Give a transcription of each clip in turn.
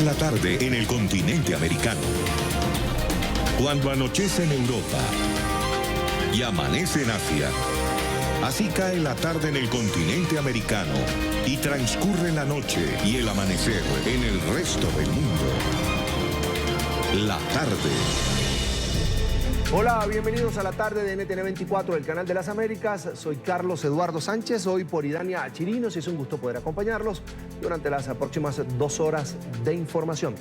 la tarde en el continente americano. Cuando anochece en Europa y amanece en Asia, así cae la tarde en el continente americano y transcurre la noche y el amanecer en el resto del mundo. La tarde. Hola, bienvenidos a la tarde de NTN 24 del Canal de las Américas. Soy Carlos Eduardo Sánchez, hoy por Idania Chirinos y es un gusto poder acompañarlos durante las próximas 2 horas de información.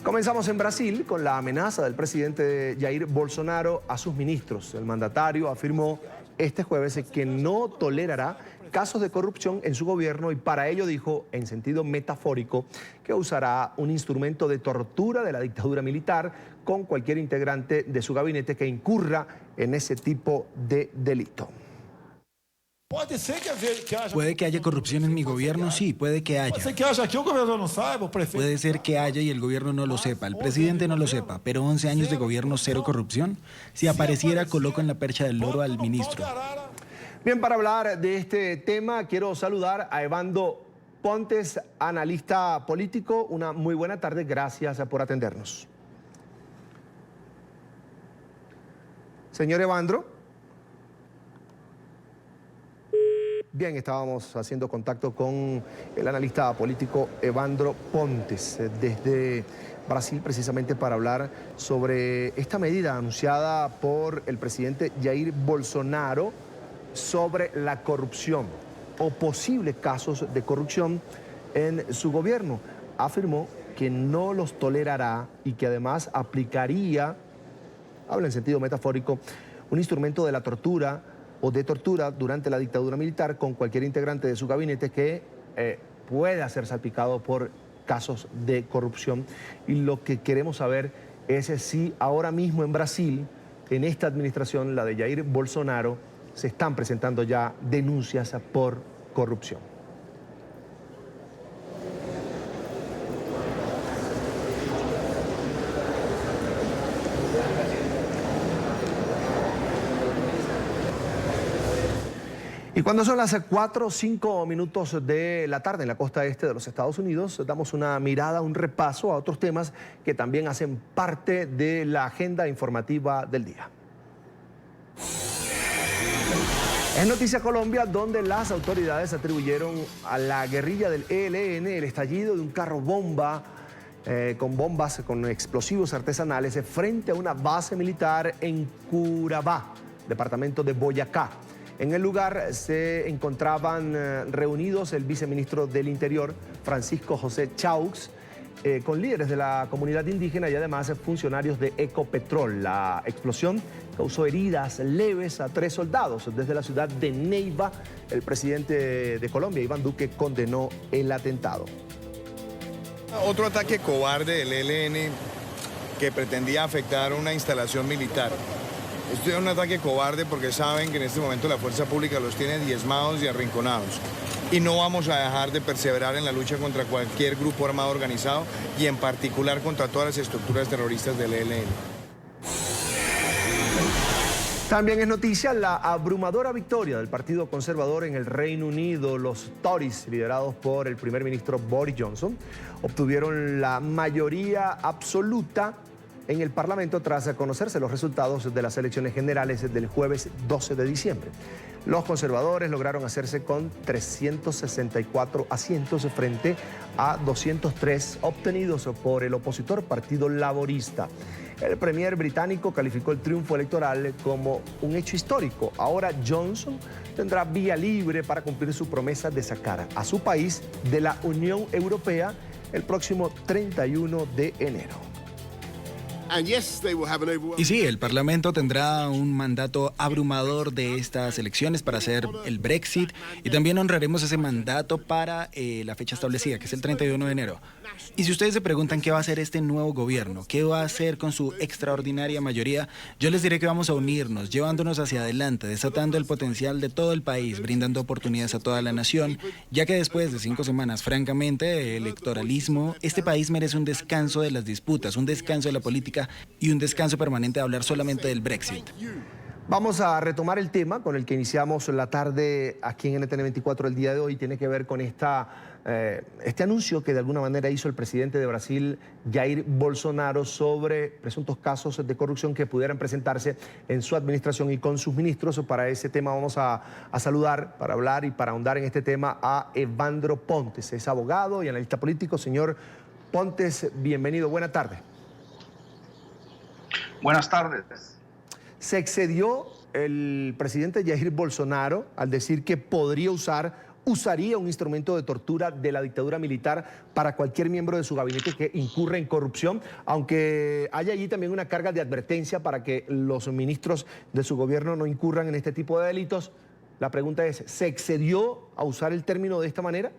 Comenzamos en Brasil con la amenaza del presidente Jair Bolsonaro a sus ministros. El mandatario afirmó este jueves que no tolerará casos de corrupción en su gobierno y para ello dijo, en sentido metafórico, que usará un instrumento de tortura de la dictadura militar con cualquier integrante de su gabinete que incurra en ese tipo de delito. Puede que haya corrupción en mi gobierno, sí, puede que haya. Puede ser que haya y el gobierno no lo sepa, el presidente no lo sepa, pero 11 años de gobierno, cero corrupción. Si apareciera, coloco en la percha del loro al ministro. Bien, para hablar de este tema, quiero saludar a Evandro Pontes, analista político. Una muy buena tarde, gracias por atendernos. Señor Evandro. Bien, estábamos haciendo contacto con el analista político Evandro Pontes desde Brasil, precisamente para hablar sobre esta medida anunciada por el presidente Jair Bolsonaro sobre la corrupción o posibles casos de corrupción en su gobierno. Afirmó que no los tolerará y que además aplicaría, habla en sentido metafórico, un instrumento de la tortura o de tortura durante la dictadura militar con cualquier integrante de su gabinete que pueda ser salpicado por casos de corrupción. Y lo que queremos saber es si ahora mismo en Brasil, en esta administración, la de Jair Bolsonaro, se están presentando ya denuncias por corrupción. Y cuando son las 4 o 5 minutos de la tarde en la costa este de los Estados Unidos, damos una mirada, un repaso a otros temas que también hacen parte de la agenda informativa del día. Es noticia Colombia, donde las autoridades atribuyeron a la guerrilla del ELN el estallido de un carro bomba con explosivos artesanales frente a una base militar en Curabá, departamento de Boyacá. En el lugar se encontraban reunidos el viceministro del Interior, Francisco José Chaux, con líderes de la comunidad indígena y además funcionarios de Ecopetrol. La explosión causó heridas leves a 3 soldados. Desde la ciudad de Neiva, el presidente de Colombia, Iván Duque, condenó el atentado. Otro ataque cobarde del ELN que pretendía afectar una instalación militar. Esto es un ataque cobarde porque saben que en este momento la fuerza pública los tiene diezmados y arrinconados. Y no vamos a dejar de perseverar en la lucha contra cualquier grupo armado organizado y en particular contra todas las estructuras terroristas del ELN. También es noticia la abrumadora victoria del Partido Conservador en el Reino Unido. Los Tories, liderados por el primer ministro Boris Johnson, obtuvieron la mayoría absoluta en el Parlamento tras conocerse los resultados de las elecciones generales del jueves 12 de diciembre. Los conservadores lograron hacerse con 364 asientos frente a 203 obtenidos por el opositor Partido Laborista. El premier británico calificó el triunfo electoral como un hecho histórico. Ahora Johnson tendrá vía libre para cumplir su promesa de sacar a su país de la Unión Europea el próximo 31 de enero. Y sí, el Parlamento tendrá un mandato abrumador de estas elecciones para hacer el Brexit y también honraremos ese mandato para la fecha establecida, que es el 31 de enero. Y si ustedes se preguntan qué va a hacer este nuevo gobierno, qué va a hacer con su extraordinaria mayoría, yo les diré que vamos a unirnos, llevándonos hacia adelante, desatando el potencial de todo el país, brindando oportunidades a toda la nación, ya que después de 5 semanas, francamente, de electoralismo, este país merece un descanso de las disputas, un descanso de la política y un descanso permanente de hablar solamente del Brexit. Vamos a retomar el tema con el que iniciamos la tarde aquí en NTN 24 el día de hoy. Tiene que ver con esta este anuncio que de alguna manera hizo el presidente de Brasil, Jair Bolsonaro, sobre presuntos casos de corrupción que pudieran presentarse en su administración y con sus ministros. Para ese tema vamos a saludar, para hablar y para ahondar en este tema, a Evandro Pontes. Es abogado y analista político. Señor Pontes, bienvenido. Buena tarde. Buenas tardes. Se excedió el presidente Jair Bolsonaro al decir que usaría un instrumento de tortura de la dictadura militar para cualquier miembro de su gabinete que incurra en corrupción, aunque haya allí también una carga de advertencia para que los ministros de su gobierno no incurran en este tipo de delitos. La pregunta es, ¿se excedió a usar el término de esta manera?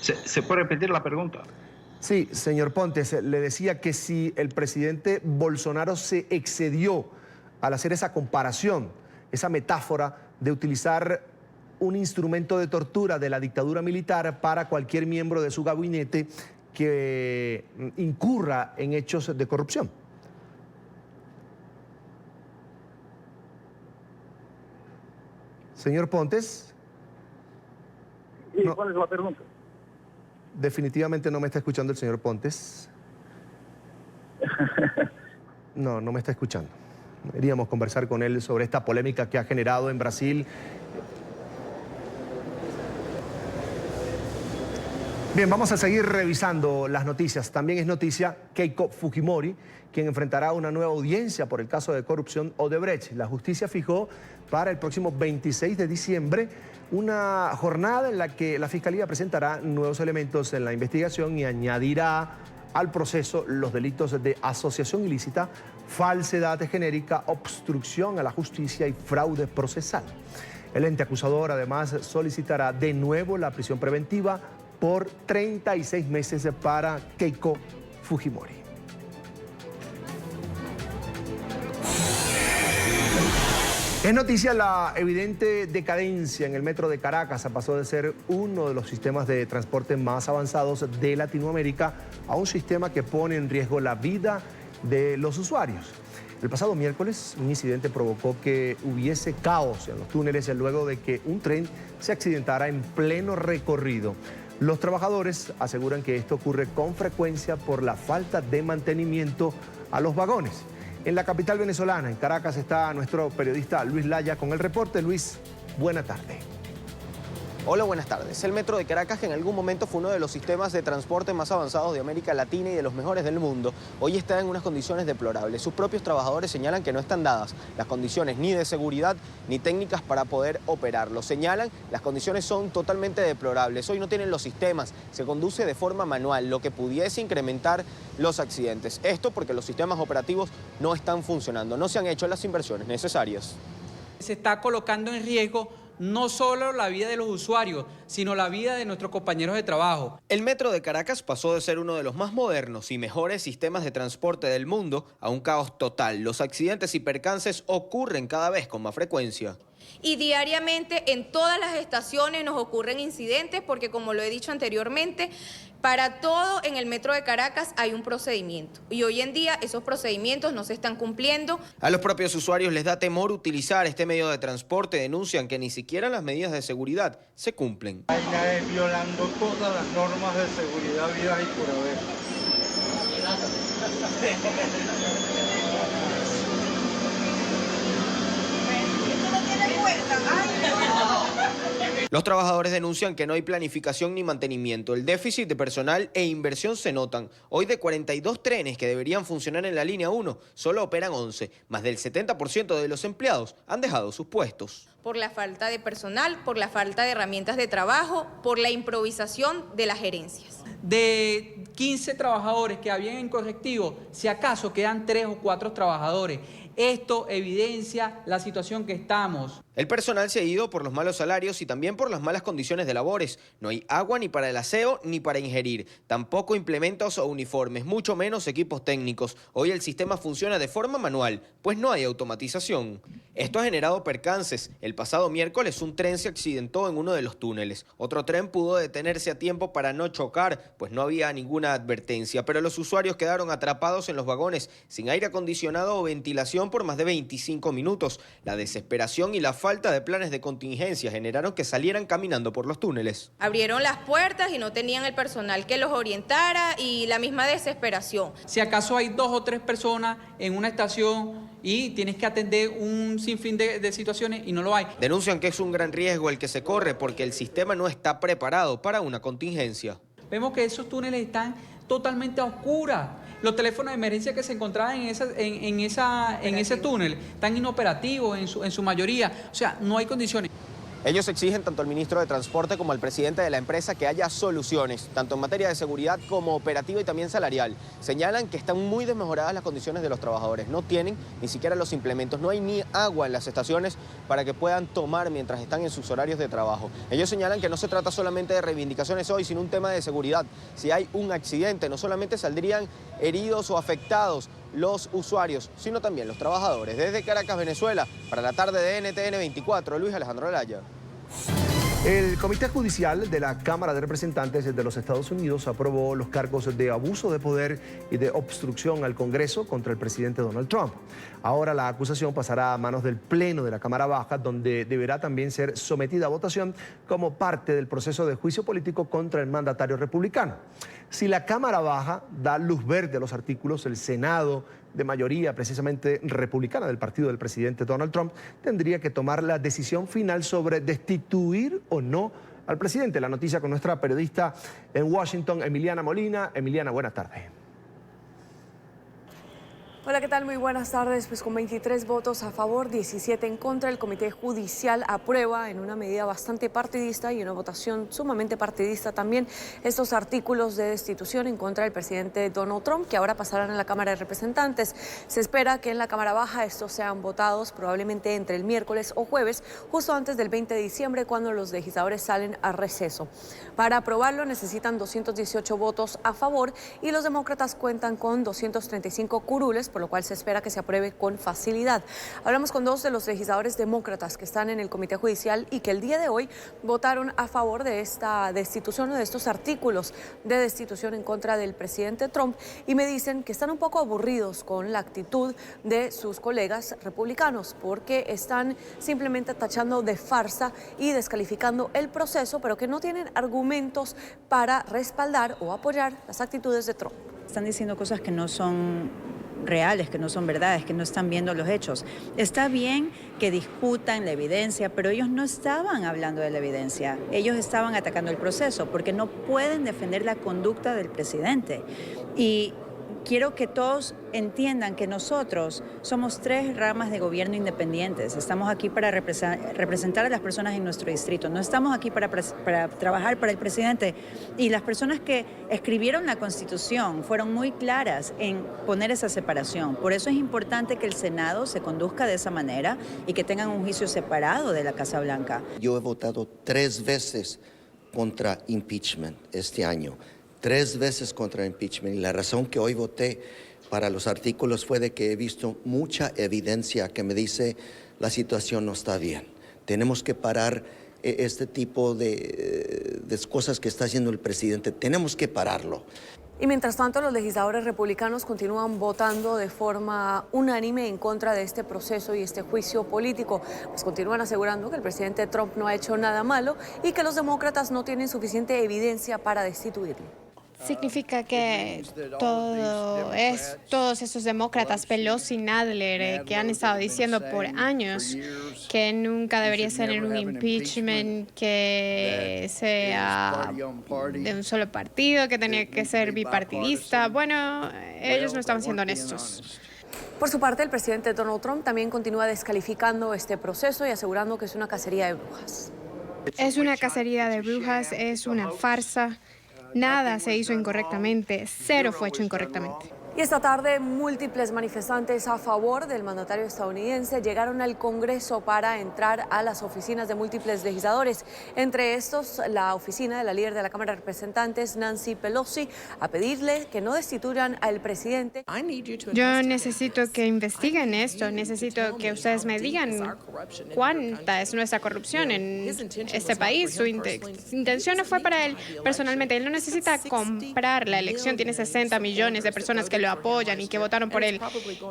¿Se puede repetir la pregunta? Sí, señor Pontes, le decía que si el presidente Bolsonaro se excedió al hacer esa comparación, esa metáfora de utilizar un instrumento de tortura de la dictadura militar para cualquier miembro de su gabinete que incurra en hechos de corrupción. Señor Pontes. ¿Y cuál es la pregunta? Definitivamente no me está escuchando el señor Pontes. No me está escuchando. Queríamos conversar con él sobre esta polémica que ha generado en Brasil. Bien, vamos a seguir revisando las noticias. También es noticia Keiko Fujimori, quien enfrentará una nueva audiencia por el caso de corrupción Odebrecht. La justicia fijó para el próximo 26 de diciembre una jornada en la que la Fiscalía presentará nuevos elementos en la investigación y añadirá al proceso los delitos de asociación ilícita, falsedad genérica, obstrucción a la justicia y fraude procesal. El ente acusador además solicitará de nuevo la prisión preventiva por 36 meses para Keiko Fujimori. Es noticia la evidente decadencia en el metro de Caracas. Pasó de ser uno de los sistemas de transporte más avanzados de Latinoamérica a un sistema que pone en riesgo la vida de los usuarios. El pasado miércoles, un incidente provocó que hubiese caos en los túneles luego de que un tren se accidentara en pleno recorrido. Los trabajadores aseguran que esto ocurre con frecuencia por la falta de mantenimiento a los vagones. En la capital venezolana, en Caracas, está nuestro periodista Luis Laya con el reporte. Luis, buena tarde. Hola, buenas tardes. El metro de Caracas, que en algún momento fue uno de los sistemas de transporte más avanzados de América Latina y de los mejores del mundo, hoy está en unas condiciones deplorables. Sus propios trabajadores señalan que no están dadas las condiciones ni de seguridad ni técnicas para poder operarlo. Señalan, las condiciones son totalmente deplorables. Hoy no tienen los sistemas, se conduce de forma manual, lo que pudiese incrementar los accidentes. Esto porque los sistemas operativos no están funcionando, no se han hecho las inversiones necesarias. Se está colocando en riesgo no solo la vida de los usuarios, sino la vida de nuestros compañeros de trabajo. El metro de Caracas pasó de ser uno de los más modernos y mejores sistemas de transporte del mundo a un caos total. Los accidentes y percances ocurren cada vez con más frecuencia. Y diariamente en todas las estaciones nos ocurren incidentes porque, como lo he dicho anteriormente, para todo en el metro de Caracas hay un procedimiento y hoy en día esos procedimientos no se están cumpliendo. A los propios usuarios les da temor utilizar este medio de transporte. Denuncian que ni siquiera las medidas de seguridad se cumplen. Violando todas las normas de seguridad vidas y por haber. Los trabajadores denuncian que no hay planificación ni mantenimiento. El déficit de personal e inversión se notan. Hoy, de 42 trenes que deberían funcionar en la línea 1, solo operan 11. Más del 70% de los empleados han dejado sus puestos. Por la falta de personal, por la falta de herramientas de trabajo, por la improvisación de las gerencias. De 15 trabajadores que habían en correctivo, si acaso quedan 3 o 4 trabajadores. Esto evidencia la situación que estamos. El personal se ha ido por los malos salarios y también por las malas condiciones de labores. No hay agua ni para el aseo ni para ingerir. Tampoco implementos o uniformes, mucho menos equipos técnicos. Hoy el sistema funciona de forma manual, pues no hay automatización. Esto ha generado percances. El pasado miércoles un tren se accidentó en uno de los túneles. Otro tren pudo detenerse a tiempo para no chocar, pues no había ninguna advertencia. Pero los usuarios quedaron atrapados en los vagones sin aire acondicionado o ventilación suspensión por más de 25 minutos. La desesperación y la falta de planes de contingencia generaron que salieran caminando por los túneles. Abrieron las puertas y no tenían el personal que los orientara y la misma desesperación. Si acaso hay 2 o 3 personas en una estación y tienes que atender un sinfín de situaciones y no lo hay. Denuncian que es un gran riesgo el que se corre porque el sistema no está preparado para una contingencia. Vemos que esos túneles están totalmente a oscuras. Los teléfonos de emergencia que se encontraban en ese túnel están inoperativos en su mayoría. O sea, no hay condiciones. Ellos exigen tanto al ministro de Transporte como al presidente de la empresa que haya soluciones, tanto en materia de seguridad como operativa y también salarial. Señalan que están muy desmejoradas las condiciones de los trabajadores. No tienen ni siquiera los implementos, no hay ni agua en las estaciones para que puedan tomar mientras están en sus horarios de trabajo. Ellos señalan que no se trata solamente de reivindicaciones hoy, sino un tema de seguridad. Si hay un accidente, no solamente saldrían heridos o afectados los usuarios, sino también los trabajadores. Desde Caracas, Venezuela, para la tarde de NTN 24, Luis Alejandro Laya. El Comité Judicial de la Cámara de Representantes de los Estados Unidos aprobó los cargos de abuso de poder y de obstrucción al Congreso contra el presidente Donald Trump. Ahora la acusación pasará a manos del Pleno de la Cámara Baja, donde deberá también ser sometida a votación como parte del proceso de juicio político contra el mandatario republicano. Si la Cámara Baja da luz verde a los artículos, el Senado, de mayoría precisamente republicana del partido del presidente Donald Trump, tendría que tomar la decisión final sobre destituir o no al presidente. La noticia con nuestra periodista en Washington, Emiliana Molina. Emiliana, buenas tardes. Hola, ¿qué tal? Muy buenas tardes. Pues con 23 votos a favor, 17 en contra, el Comité Judicial aprueba en una medida bastante partidista y una votación sumamente partidista también estos artículos de destitución en contra del presidente Donald Trump, que ahora pasarán a la Cámara de Representantes. Se espera que en la Cámara Baja estos sean votados probablemente entre el miércoles o jueves, justo antes del 20 de diciembre, cuando los legisladores salen a receso. Para aprobarlo necesitan 218 votos a favor y los demócratas cuentan con 235 curules, por lo cual se espera que se apruebe con facilidad. Hablamos con 2 de los legisladores demócratas que están en el Comité Judicial y que el día de hoy votaron a favor de esta destitución o de estos artículos de destitución en contra del presidente Trump, y me dicen que están un poco aburridos con la actitud de sus colegas republicanos porque están simplemente tachando de farsa y descalificando el proceso, pero que no tienen argumentos para respaldar o apoyar las actitudes de Trump. Están diciendo cosas que no son reales, que no son verdades, que no están viendo los hechos. Está bien que discutan la evidencia, pero ellos no estaban hablando de la evidencia. Ellos estaban atacando el proceso porque no pueden defender la conducta del presidente. Y quiero que todos entiendan que nosotros somos 3 ramas de gobierno independientes. Estamos aquí para representar a las personas en nuestro distrito. No estamos aquí para trabajar para el presidente. Y las personas que escribieron la Constitución fueron muy claras en poner esa separación. Por eso es importante que el Senado se conduzca de esa manera y que tengan un juicio separado de la Casa Blanca. Yo he votado 3 veces contra impeachment este año. 3 veces contra impeachment, y la razón que hoy voté para los artículos fue de que he visto mucha evidencia que me dice la situación no está bien. Tenemos que parar este tipo de cosas que está haciendo el presidente. Tenemos que pararlo. Y mientras tanto, los legisladores republicanos continúan votando de forma unánime en contra de este proceso y este juicio político. Pues continúan asegurando que el presidente Trump no ha hecho nada malo y que los demócratas no tienen suficiente evidencia para destituirlo. Significa que todos esos demócratas, Pelosi, Nadler, que han estado diciendo por años que nunca debería ser un impeachment que sea de un solo partido, que tenía que ser bipartidista. Bueno, ellos no estaban siendo honestos. Por su parte, el presidente Donald Trump también continúa descalificando este proceso y asegurando que es una cacería de brujas. Es una cacería de brujas, es una farsa. Nada se hizo incorrectamente, 0 fue hecho incorrectamente. Y esta tarde, múltiples manifestantes a favor del mandatario estadounidense llegaron al Congreso para entrar a las oficinas de múltiples legisladores. Entre estos, la oficina de la líder de la Cámara de Representantes, Nancy Pelosi, a pedirle que no destituyan al presidente. Yo necesito que investiguen esto, necesito que ustedes me digan cuánta es nuestra corrupción en este país. Su intención no fue para él personalmente, él no necesita comprar la elección, tiene 60 millones de personas que lo lo apoyan y que votaron por él.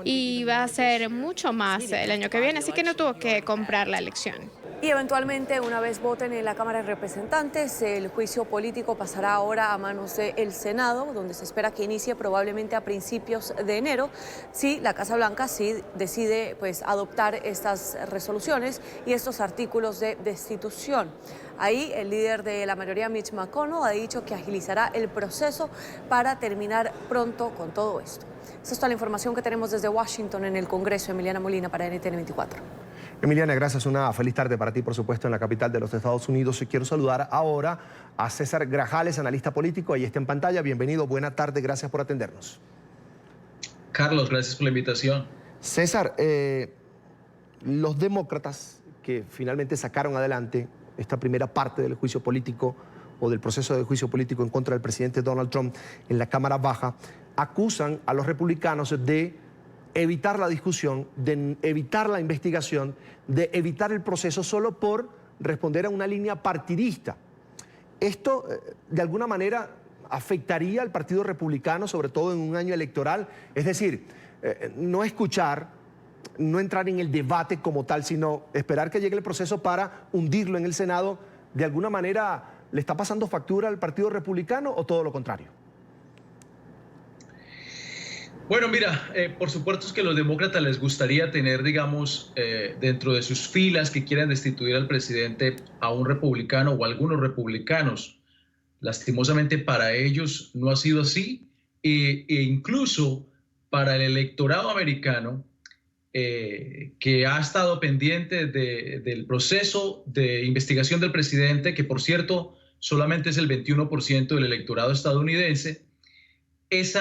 Y va a ser mucho más el año que viene, así que no tuvo que comprar la elección. Y eventualmente, una vez voten en la Cámara de Representantes, el juicio político pasará ahora a manos del Senado, donde se espera que inicie probablemente a principios de enero, si la Casa Blanca decide adoptar estas resoluciones y estos artículos de destitución. Ahí el líder de la mayoría, Mitch McConnell, ha dicho que agilizará el proceso para terminar pronto con todo esto. Esta es toda la información que tenemos desde Washington en el Congreso. Emiliana Molina para NTN 24. Emiliana, gracias. Una feliz tarde para ti, por supuesto, en la capital de los Estados Unidos. Y quiero saludar ahora a César Grajales, analista político. Ahí está en pantalla. Bienvenido, buena tarde, gracias por atendernos. Carlos, gracias por la invitación. César, los demócratas que finalmente sacaron adelante esta primera parte del juicio político o del proceso de juicio político en contra del presidente Donald Trump en la Cámara Baja, acusan a los republicanos de evitar la discusión, de evitar la investigación, de evitar el proceso solo por responder a una línea partidista. Esto, de alguna manera, afectaría al Partido Republicano, sobre todo en un año electoral. Es decir, no escuchar, no entrar en el debate como tal, sino esperar que llegue el proceso para hundirlo en el Senado. ¿De alguna manera le está pasando factura al Partido Republicano o todo lo contrario? Bueno, mira, por supuesto es que a los demócratas les gustaría tener, digamos, dentro de sus filas que quieran destituir al presidente a un republicano o a algunos republicanos. Lastimosamente para ellos no ha sido así e incluso para el electorado americano que ha estado pendiente del proceso de investigación del presidente, que por cierto solamente es el 21% del electorado estadounidense. Eso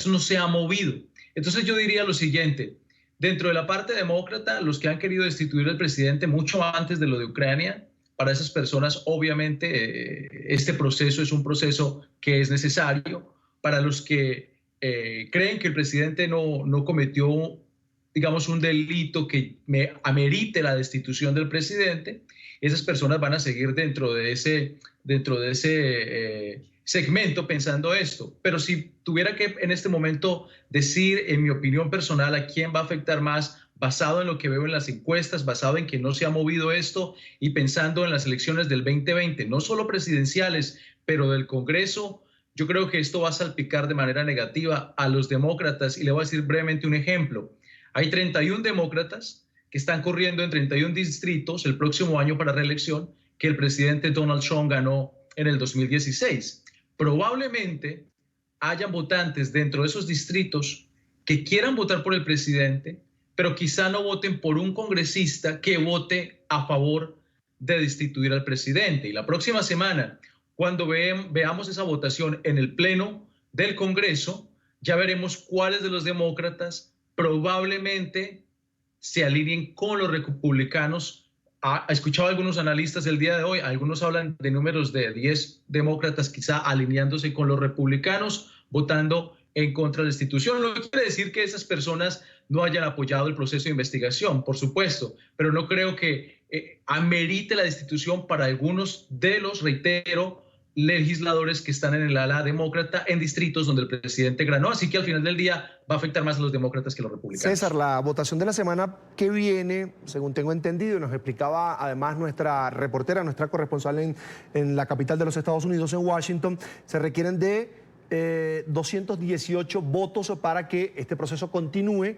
no se ha movido. Entonces yo diría lo siguiente: dentro de la parte demócrata, los que han querido destituir al presidente mucho antes de lo de Ucrania, para esas personas obviamente este proceso es un proceso que es necesario. Para los que creen que el presidente no cometió, digamos, un delito que amerite la destitución del presidente, esas personas van a seguir dentro de ese segmento pensando esto. Pero si tuviera que en este momento decir, en mi opinión personal, a quién va a afectar más, basado en lo que veo en las encuestas, basado en que no se ha movido esto y pensando en las elecciones del 2020, no solo presidenciales, pero del Congreso, yo creo que esto va a salpicar de manera negativa a los demócratas. Y le voy a decir brevemente un ejemplo. Hay 31 demócratas que están corriendo en 31 distritos el próximo año para reelección que el presidente Donald Trump ganó en el 2016. Probablemente hayan votantes dentro de esos distritos que quieran votar por el presidente, pero quizá no voten por un congresista que vote a favor de destituir al presidente. Y la próxima semana, cuando veamos esa votación en el Pleno del Congreso, ya veremos cuáles de los demócratas probablemente se alineen con los republicanos. He escuchado a algunos analistas el día de hoy, algunos hablan de números de 10 demócratas quizá alineándose con los republicanos, votando en contra de la destitución. No quiere decir que esas personas no hayan apoyado el proceso de investigación, por supuesto, pero no creo que amerite la destitución para algunos de los, reitero, legisladores que están en el ala demócrata en distritos donde el presidente ganó. Así que al final del día va a afectar más a los demócratas que a los republicanos. César, la votación de la semana que viene, según tengo entendido, y nos explicaba además nuestra reportera, nuestra corresponsal en la capital de los Estados Unidos, en Washington, se requieren de 218 votos para que este proceso continúe.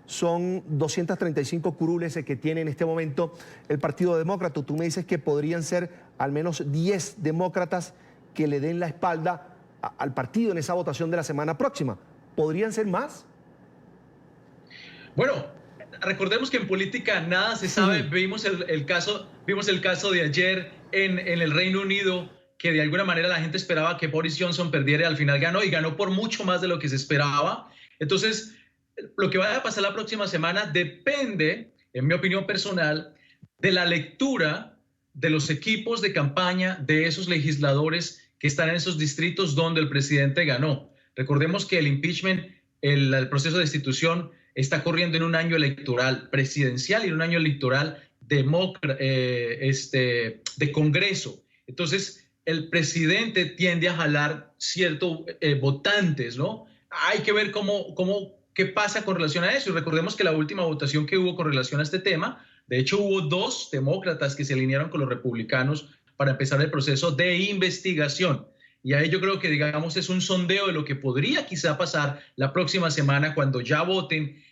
Son 235 curules que tiene en este momento el Partido Demócrata. Tú me dices que podrían ser al menos 10 demócratas que le den la espalda al partido en esa votación de la semana próxima. ¿Podrían ser más? Bueno, recordemos que en política nada se sabe. Vimos el caso de ayer en el Reino Unido, que de alguna manera la gente esperaba que Boris Johnson perdiera y al final ganó, y ganó por mucho más de lo que se esperaba. Entonces, lo que vaya a pasar la próxima semana depende, en mi opinión personal, de la lectura de los equipos de campaña de esos legisladores que están en esos distritos donde el presidente ganó. Recordemos que el impeachment, el proceso de destitución, está corriendo en un año electoral presidencial y en un año electoral de Congreso. Entonces, el presidente tiende a jalar ciertos votantes, ¿no? hay que ver qué pasa con relación a eso. Y recordemos que la última votación que hubo con relación a este tema, de hecho hubo 2 demócratas que se alinearon con los republicanos para empezar el proceso de investigación. Y ahí yo creo que, digamos, es un sondeo de lo que podría quizá pasar la próxima semana cuando ya voten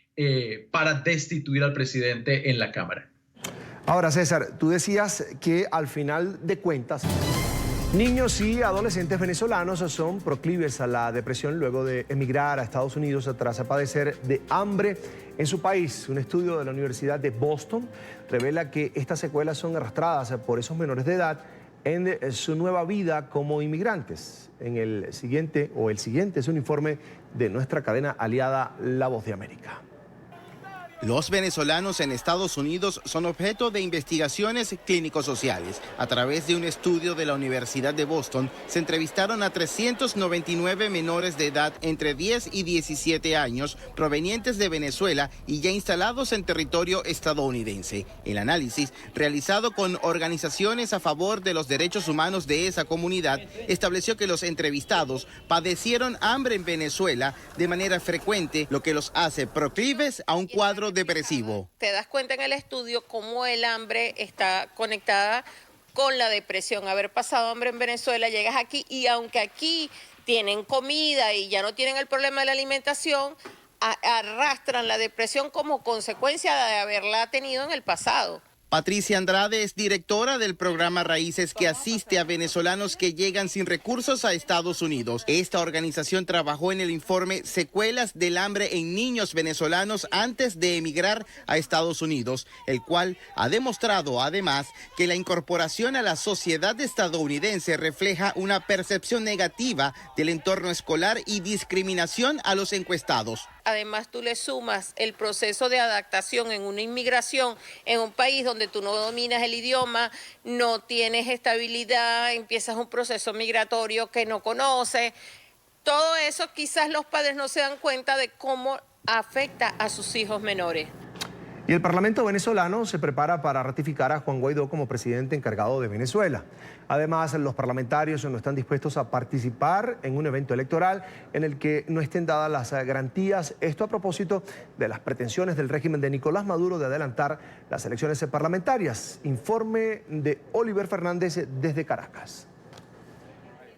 para destituir al presidente en la Cámara. Ahora, César, tú decías que al final de cuentas, niños y adolescentes venezolanos son proclives a la depresión luego de emigrar a Estados Unidos tras padecer de hambre en su país. Un estudio de la Universidad de Boston revela que estas secuelas son arrastradas por esos menores de edad en su nueva vida como inmigrantes. El siguiente es un informe de nuestra cadena aliada La Voz de América. Los venezolanos en Estados Unidos son objeto de investigaciones clínico-sociales. A través de un estudio de la Universidad de Boston, se entrevistaron a 399 menores de edad entre 10 y 17 años provenientes de Venezuela y ya instalados en territorio estadounidense. El análisis, realizado con organizaciones a favor de los derechos humanos de esa comunidad, estableció que los entrevistados padecieron hambre en Venezuela de manera frecuente, lo que los hace proclives a un cuadro depresivo. Te das cuenta en el estudio cómo el hambre está conectada con la depresión. Haber pasado hambre en Venezuela, llegas aquí y aunque aquí tienen comida y ya no tienen el problema de la alimentación, arrastran la depresión como consecuencia de haberla tenido en el pasado. Patricia Andrade es directora del programa Raíces, que asiste a venezolanos que llegan sin recursos a Estados Unidos. Esta organización trabajó en el informe Secuelas del hambre en niños venezolanos antes de emigrar a Estados Unidos, el cual ha demostrado además que la incorporación a la sociedad estadounidense refleja una percepción negativa del entorno escolar y discriminación a los encuestados. Además, tú le sumas el proceso de adaptación en una inmigración, en un país donde tú no dominas el idioma, no tienes estabilidad, empiezas un proceso migratorio que no conoces. Todo eso quizás los padres no se dan cuenta de cómo afecta a sus hijos menores. Y el Parlamento venezolano se prepara para ratificar a Juan Guaidó como presidente encargado de Venezuela. Además, los parlamentarios no están dispuestos a participar en un evento electoral en el que no estén dadas las garantías. Esto a propósito de las pretensiones del régimen de Nicolás Maduro de adelantar las elecciones parlamentarias. Informe de Oliver Fernández desde Caracas.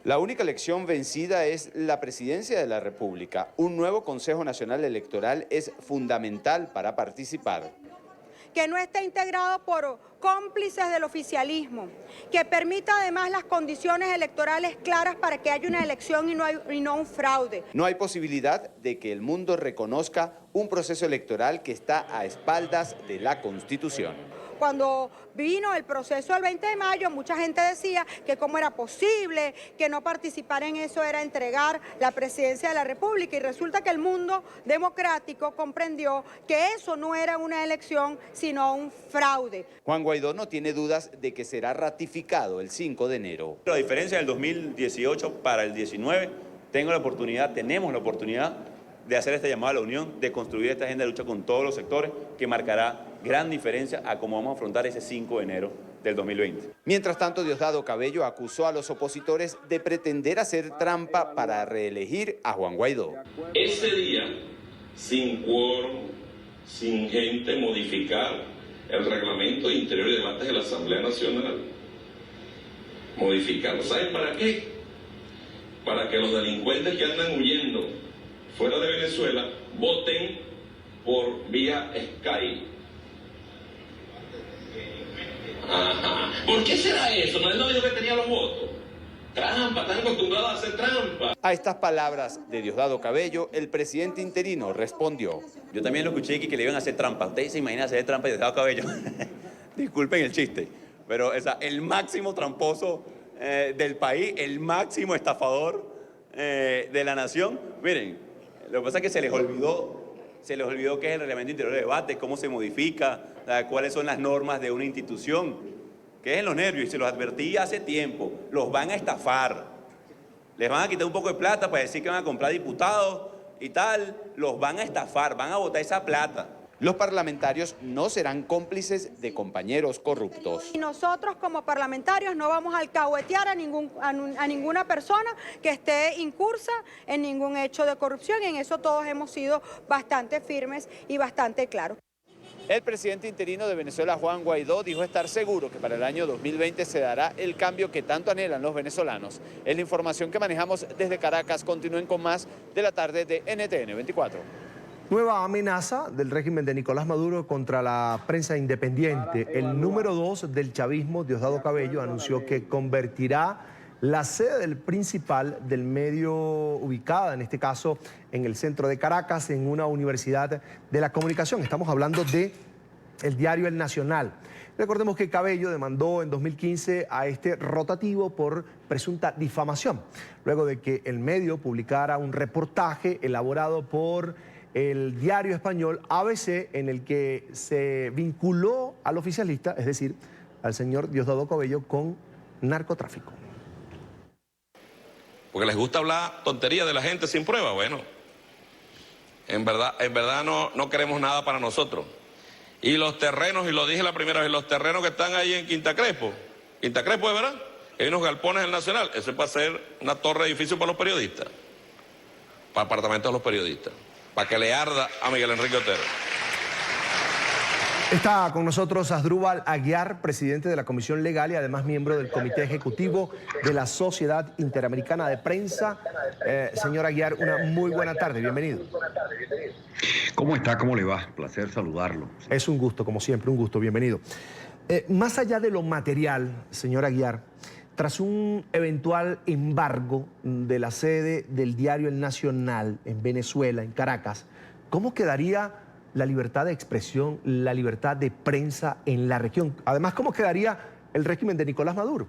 La única elección vencida es la presidencia de la República. Un nuevo Consejo Nacional Electoral es fundamental para participar. Que no esté integrado por cómplices del oficialismo, que permita además las condiciones electorales claras para que haya una elección y no un fraude. No hay posibilidad de que el mundo reconozca un proceso electoral que está a espaldas de la Constitución. Cuando vino el proceso del 20 de mayo, mucha gente decía que cómo era posible que no participar en eso era entregar la presidencia de la República, y resulta que el mundo democrático comprendió que eso no era una elección, sino un fraude. Juan Guaidó no tiene dudas de que será ratificado el 5 de enero. La diferencia del 2018 para el 19, tenemos la oportunidad de hacer esta llamada a la unión, de construir esta agenda de lucha con todos los sectores que marcará gran diferencia a cómo vamos a afrontar ese 5 de enero del 2020. Mientras tanto, Diosdado Cabello acusó a los opositores de pretender hacer trampa para reelegir a Juan Guaidó. Ese día, sin quórum, sin gente, modificar el reglamento de Interior y Debates de la Asamblea Nacional. Modificarlo. ¿Saben para qué? Para que los delincuentes que andan huyendo fuera de Venezuela voten por vía Skype. Ajá. ¿Por qué será eso? ¿No dijo que tenía los votos? Trampa, están acostumbrados a hacer trampa. A estas palabras de Diosdado Cabello, el presidente interino respondió. Yo también lo escuché que le iban a hacer trampa. ¿Ustedes se imaginan hacer trampa de Diosdado Cabello? Disculpen el chiste, pero el máximo tramposo del país, el máximo estafador de la nación. Miren, lo que pasa es que se les olvidó qué es el reglamento interior de debate, cómo se modifica, cuáles son las normas de una institución, que es en los nervios, y se los advertí hace tiempo, los van a estafar, les van a quitar un poco de plata para decir que van a comprar diputados y tal, los van a estafar, van a botar esa plata. Los parlamentarios no serán cómplices de compañeros corruptos. Y nosotros como parlamentarios no vamos a alcahuetear a ninguna persona que esté incursa en ningún hecho de corrupción, y en eso todos hemos sido bastante firmes y bastante claros. El presidente interino de Venezuela, Juan Guaidó, dijo estar seguro que para el año 2020 se dará el cambio que tanto anhelan los venezolanos. Es la información que manejamos desde Caracas. Continúen con más de la tarde de NTN 24. Nueva amenaza del régimen de Nicolás Maduro contra la prensa independiente. El número 2 del chavismo, Diosdado Cabello, anunció que convertirá la sede del principal del medio, ubicada en este caso en el centro de Caracas, en una universidad de la comunicación. Estamos hablando de el diario El Nacional. Recordemos que Cabello demandó en 2015 a este rotativo por presunta difamación, luego de que el medio publicara un reportaje elaborado por el diario español ABC, en el que se vinculó al oficialista, es decir, al señor Diosdado Cabello, con narcotráfico. Porque les gusta hablar tonterías de la gente sin prueba. Bueno, en verdad no queremos nada para nosotros. Y los terrenos, y lo dije la primera vez, los terrenos que están ahí en Quinta Crespo es verdad, hay unos galpones del Nacional, eso es para hacer una torre de edificio para los periodistas, para apartamentos de los periodistas, para que le arda a Miguel Enrique Otero. Está con nosotros Asdrúbal Aguiar, presidente de la Comisión Legal y además miembro del Comité Ejecutivo de la Sociedad Interamericana de Prensa. Señor Aguiar, una muy buena tarde, bienvenido. ¿Cómo está? ¿Cómo le va? Placer saludarlo. Es un gusto, como siempre, un gusto, bienvenido. Más allá de lo material, señor Aguiar, tras un eventual embargo de la sede del diario El Nacional en Venezuela, en Caracas, ¿cómo quedaría la libertad de expresión, la libertad de prensa en la región? Además, ¿cómo quedaría el régimen de Nicolás Maduro?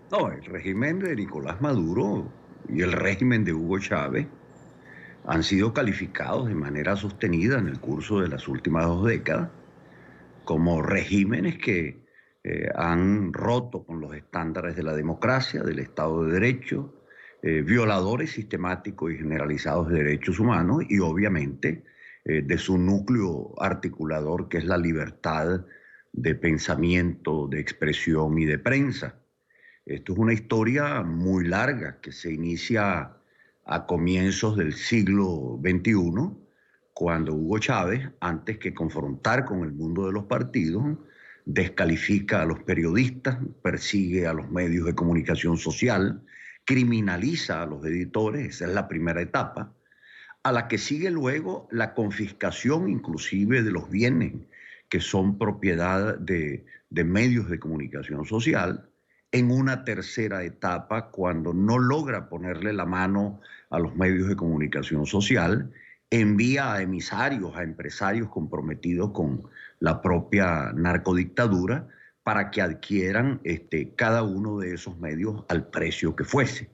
No, el régimen de Nicolás Maduro y el régimen de Hugo Chávez han sido calificados de manera sostenida en el curso de las últimas 2 décadas como regímenes que han roto con los estándares de la democracia, del Estado de Derecho, violadores sistemáticos y generalizados de derechos humanos y obviamente de su núcleo articulador, que es la libertad de pensamiento, de expresión y de prensa. Esto es una historia muy larga que se inicia a comienzos del siglo XXI, cuando Hugo Chávez, antes que confrontar con el mundo de los partidos, descalifica a los periodistas, persigue a los medios de comunicación social, criminaliza a los editores, esa es la primera etapa, a la que sigue luego la confiscación inclusive de los bienes que son propiedad de medios de comunicación social, en una tercera etapa cuando no logra ponerle la mano a los medios de comunicación social, envía a emisarios, a empresarios comprometidos con la propia narcodictadura para que adquieran cada uno de esos medios al precio que fuese.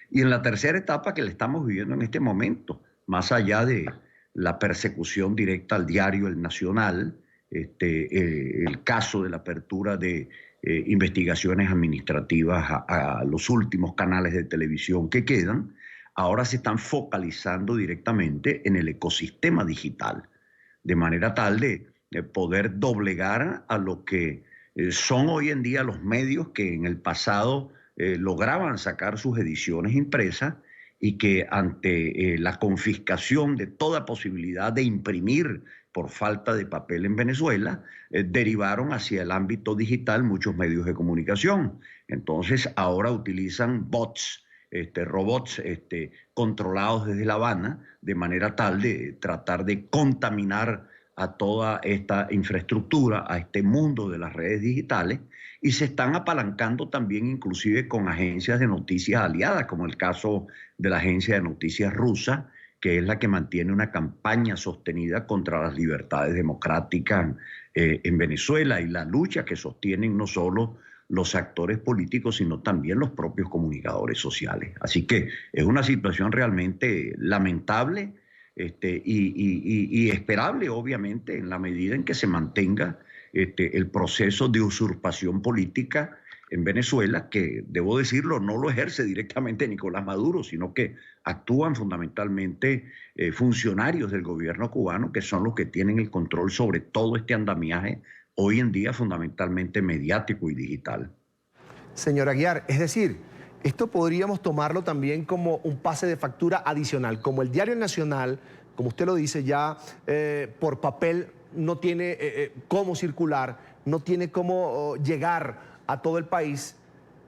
Y en la tercera etapa que le estamos viviendo en este momento, más allá de la persecución directa al diario El Nacional, el caso de la apertura de investigaciones administrativas a los últimos canales de televisión que quedan, ahora se están focalizando directamente en el ecosistema digital, de manera tal de poder doblegar a lo que son hoy en día los medios que en el pasado lograban sacar sus ediciones impresas y que ante la confiscación de toda posibilidad de imprimir por falta de papel en Venezuela, derivaron hacia el ámbito digital muchos medios de comunicación. Entonces ahora utilizan bots, robots controlados desde La Habana, de manera tal de tratar de contaminar a toda esta infraestructura, a este mundo de las redes digitales, y se están apalancando también inclusive con agencias de noticias aliadas, como el caso de la agencia de noticias rusa, que es la que mantiene una campaña sostenida contra las libertades democráticas en Venezuela y la lucha que sostienen no solo los actores políticos, sino también los propios comunicadores sociales. Así que es una situación realmente lamentable y esperable, obviamente, en la medida en que se mantenga el proceso de usurpación política en Venezuela, que, debo decirlo, no lo ejerce directamente Nicolás Maduro, sino que actúan fundamentalmente funcionarios del gobierno cubano, que son los que tienen el control sobre todo este andamiaje, hoy en día fundamentalmente mediático y digital. Señor Aguiar, es decir, esto podríamos tomarlo también como un pase de factura adicional, como el Diario Nacional, como usted lo dice, ya por papel no tiene cómo circular, no tiene cómo llegar a todo el país,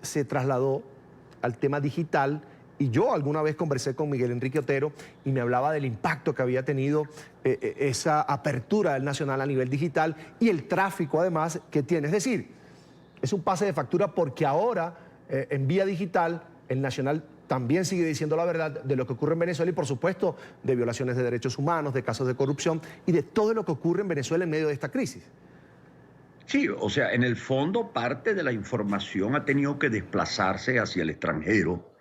se trasladó al tema digital. Y yo alguna vez conversé con Miguel Enrique Otero y me hablaba del impacto que había tenido esa apertura del Nacional a nivel digital y el tráfico además que tiene. Es decir, es un pase de factura porque ahora en vía digital el Nacional también sigue diciendo la verdad de lo que ocurre en Venezuela y por supuesto de violaciones de derechos humanos, de casos de corrupción y de todo lo que ocurre en Venezuela en medio de esta crisis. Sí, o sea, en el fondo parte de la información ha tenido que desplazarse hacia el extranjero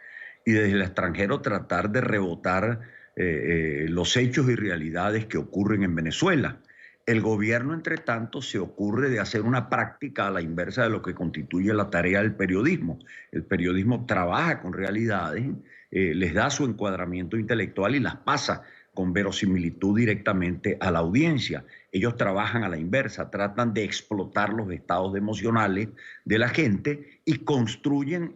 y desde el extranjero tratar de rebotar los hechos y realidades que ocurren en Venezuela. El gobierno, entre tanto, se ocurre de hacer una práctica a la inversa de lo que constituye la tarea del periodismo. El periodismo trabaja con realidades, les da su encuadramiento intelectual y las pasa con verosimilitud directamente a la audiencia. Ellos trabajan a la inversa, tratan de explotar los estados emocionales de la gente y construyen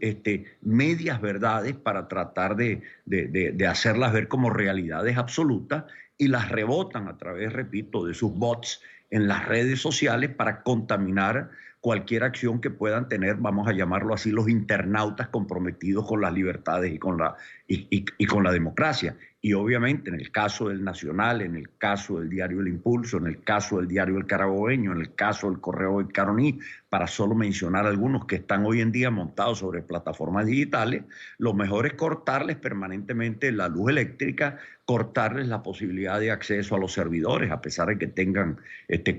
medias verdades para tratar de hacerlas ver como realidades absolutas y las rebotan a través, repito, de sus bots en las redes sociales para contaminar cualquier acción que puedan tener, vamos a llamarlo así, los internautas comprometidos con las libertades y con la democracia. Y obviamente en el caso del Nacional, en el caso del diario El Impulso, en el caso del diario El Carabobeño, en el caso del Correo del Caroní, para solo mencionar algunos que están hoy en día montados sobre plataformas digitales, lo mejor es cortarles permanentemente la luz eléctrica, cortarles la posibilidad de acceso a los servidores, a pesar de que tengan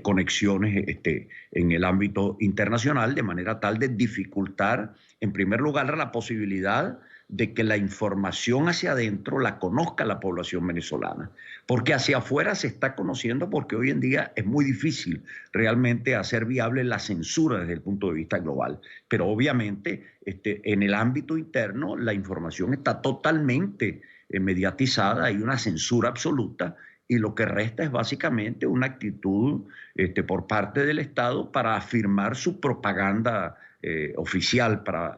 conexiones en el ámbito internacional, de manera tal de dificultar, en primer lugar, la posibilidad de que la información hacia adentro la conozca la población venezolana, porque hacia afuera se está conociendo porque hoy en día es muy difícil realmente hacer viable la censura desde el punto de vista global, pero obviamente en el ámbito interno la información está totalmente mediatizada, hay una censura absoluta y lo que resta es básicamente una actitud por parte del Estado para afirmar su propaganda oficial, para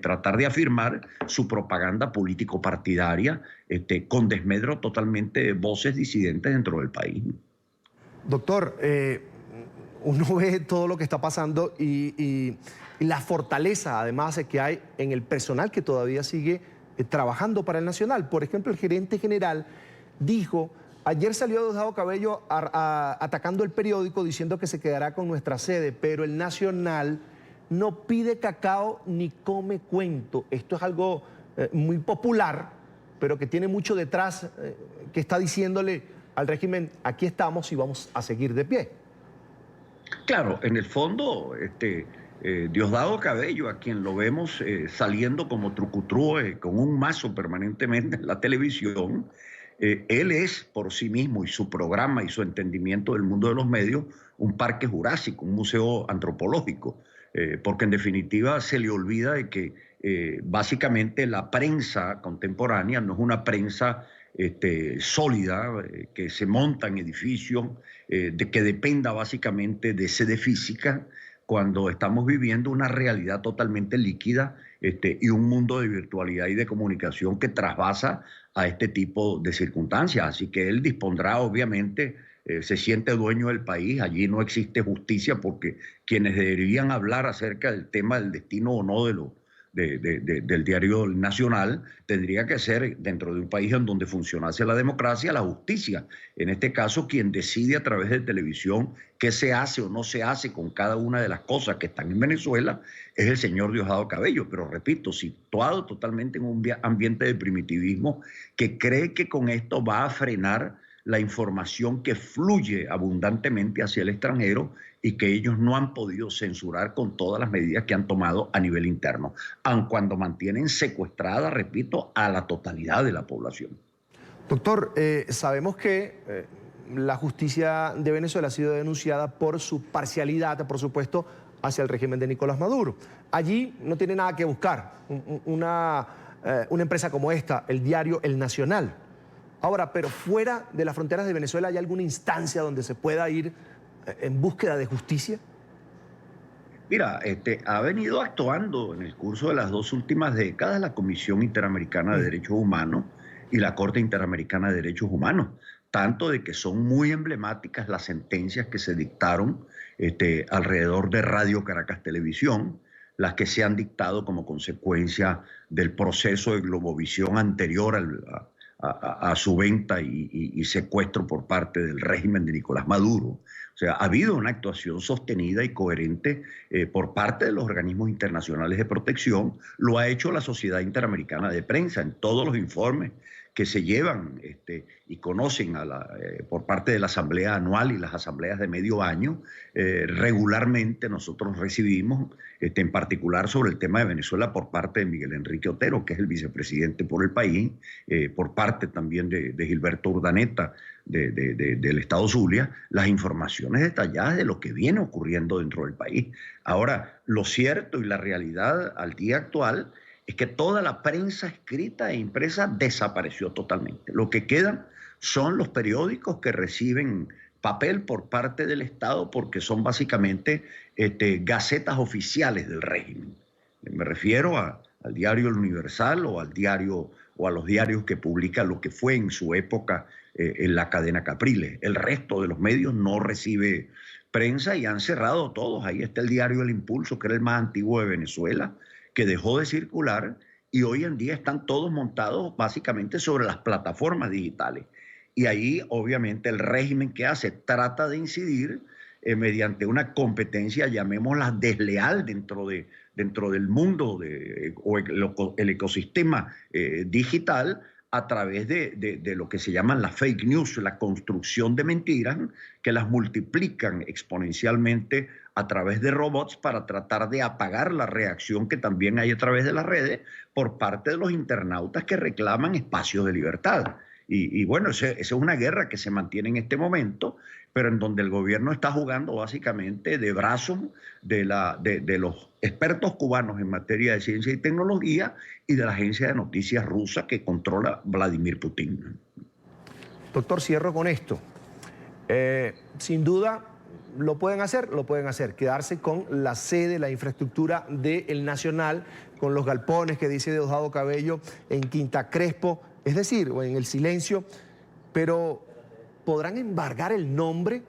tratar de afirmar su propaganda político-partidaria con desmedro totalmente de voces disidentes dentro del país. Doctor, uno ve todo lo que está pasando y la fortaleza además que hay en el personal que todavía sigue trabajando para el Nacional. Por ejemplo, el gerente general dijo, ayer salió Diosdado Cabello atacando el periódico diciendo que se quedará con nuestra sede, pero el Nacional no pide cacao ni come cuento. Esto es algo muy popular, pero que tiene mucho detrás, que está diciéndole al régimen, aquí estamos y vamos a seguir de pie. Claro, en el fondo, Diosdado Cabello, a quien lo vemos saliendo como trucutrúe con un mazo permanentemente en la televisión, él es por sí mismo y su programa y su entendimiento del mundo de los medios un parque jurásico, un museo antropológico. Porque en definitiva se le olvida de que básicamente la prensa contemporánea no es una prensa sólida, que se monta en edificios, que dependa básicamente de sede física, cuando estamos viviendo una realidad totalmente líquida y un mundo de virtualidad y de comunicación que trasvasa a este tipo de circunstancias. Así que él dispondrá obviamente, se siente dueño del país, allí no existe justicia porque quienes deberían hablar acerca del tema del destino o no del diario Nacional tendría que ser, dentro de un país en donde funcionase la democracia, la justicia. En este caso, quien decide a través de televisión qué se hace o no se hace con cada una de las cosas que están en Venezuela es el señor Diosdado Cabello, pero repito, situado totalmente en un ambiente de primitivismo que cree que con esto va a frenar la información que fluye abundantemente hacia el extranjero y que ellos no han podido censurar con todas las medidas que han tomado a nivel interno, aun cuando mantienen secuestrada, repito, a la totalidad de la población. Doctor, sabemos que la justicia de Venezuela ha sido denunciada por su parcialidad, por supuesto, hacia el régimen de Nicolás Maduro. Allí no tiene nada que buscar una empresa como esta, el diario El Nacional. Ahora, pero fuera de las fronteras de Venezuela, ¿hay alguna instancia donde se pueda ir en búsqueda de justicia? Mira, ha venido actuando en el curso de las 2 últimas décadas la Comisión Interamericana de Derechos Humanos y la Corte Interamericana de Derechos Humanos, tanto de que son muy emblemáticas las sentencias que se dictaron alrededor de Radio Caracas Televisión, las que se han dictado como consecuencia del proceso de Globovisión anterior a su venta y secuestro por parte del régimen de Nicolás Maduro. O sea, ha habido una actuación sostenida y coherente por parte de los organismos internacionales de protección. Lo ha hecho la Sociedad Interamericana de Prensa en todos los informes que se llevan y conocen por parte de la Asamblea Anual y las asambleas de medio año. Regularmente nosotros recibimos, en particular sobre el tema de Venezuela, por parte de Miguel Enrique Otero, que es el vicepresidente por el país, por parte también de Gilberto Urdaneta, del Estado Zulia, las informaciones detalladas de lo que viene ocurriendo dentro del país. Ahora, lo cierto y la realidad al día actual es que toda la prensa escrita e impresa desapareció totalmente. Lo que quedan son los periódicos que reciben papel por parte del Estado porque son básicamente gacetas oficiales del régimen. Me refiero al diario El Universal o a los diarios que publican lo que fue en su época en la cadena Capriles. El resto de los medios no recibe prensa y han cerrado todos. Ahí está el diario El Impulso, que era el más antiguo de Venezuela, que dejó de circular y hoy en día están todos montados básicamente sobre las plataformas digitales. Y ahí obviamente el régimen que hace trata de incidir mediante una competencia, llamémosla desleal dentro del mundo o el ecosistema digital, a través de lo que se llaman las fake news, la construcción de mentiras que las multiplican exponencialmente a través de robots para tratar de apagar la reacción que también hay a través de las redes por parte de los internautas que reclaman espacios de libertad. Y bueno, esa es una guerra que se mantiene en este momento, pero en donde el gobierno está jugando básicamente de brazos de los expertos cubanos en materia de ciencia y tecnología y de la agencia de noticias rusa que controla Vladimir Putin. Doctor, cierro con esto. Sin duda, lo pueden hacer, quedarse con la sede, la infraestructura del Nacional, con los galpones que dice Diosdado Cabello en Quinta Crespo, es decir, o en el silencio, pero ¿podrán embargar el nombre,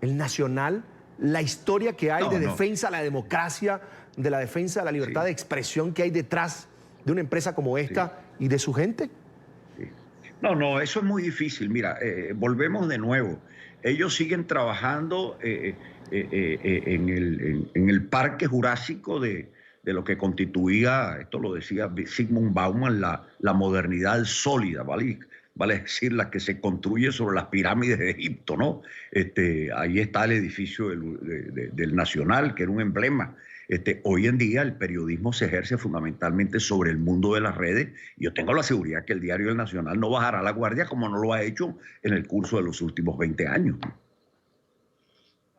el Nacional, la historia que hay defensa a la democracia, de la defensa de la libertad de expresión que hay detrás de una empresa como esta y de su gente? No, eso es muy difícil. Mira, volvemos de nuevo. Ellos siguen trabajando en el parque jurásico de lo que constituía, esto lo decía Zygmunt Bauman, la modernidad sólida, ¿vale? Vale decir, la que se construye sobre las pirámides de Egipto, ¿no? Ahí está el edificio del Nacional, que era un emblema. Hoy en día el periodismo se ejerce fundamentalmente sobre el mundo de las redes y yo tengo la seguridad que el diario El Nacional no bajará la guardia como no lo ha hecho en el curso de los últimos 20 años.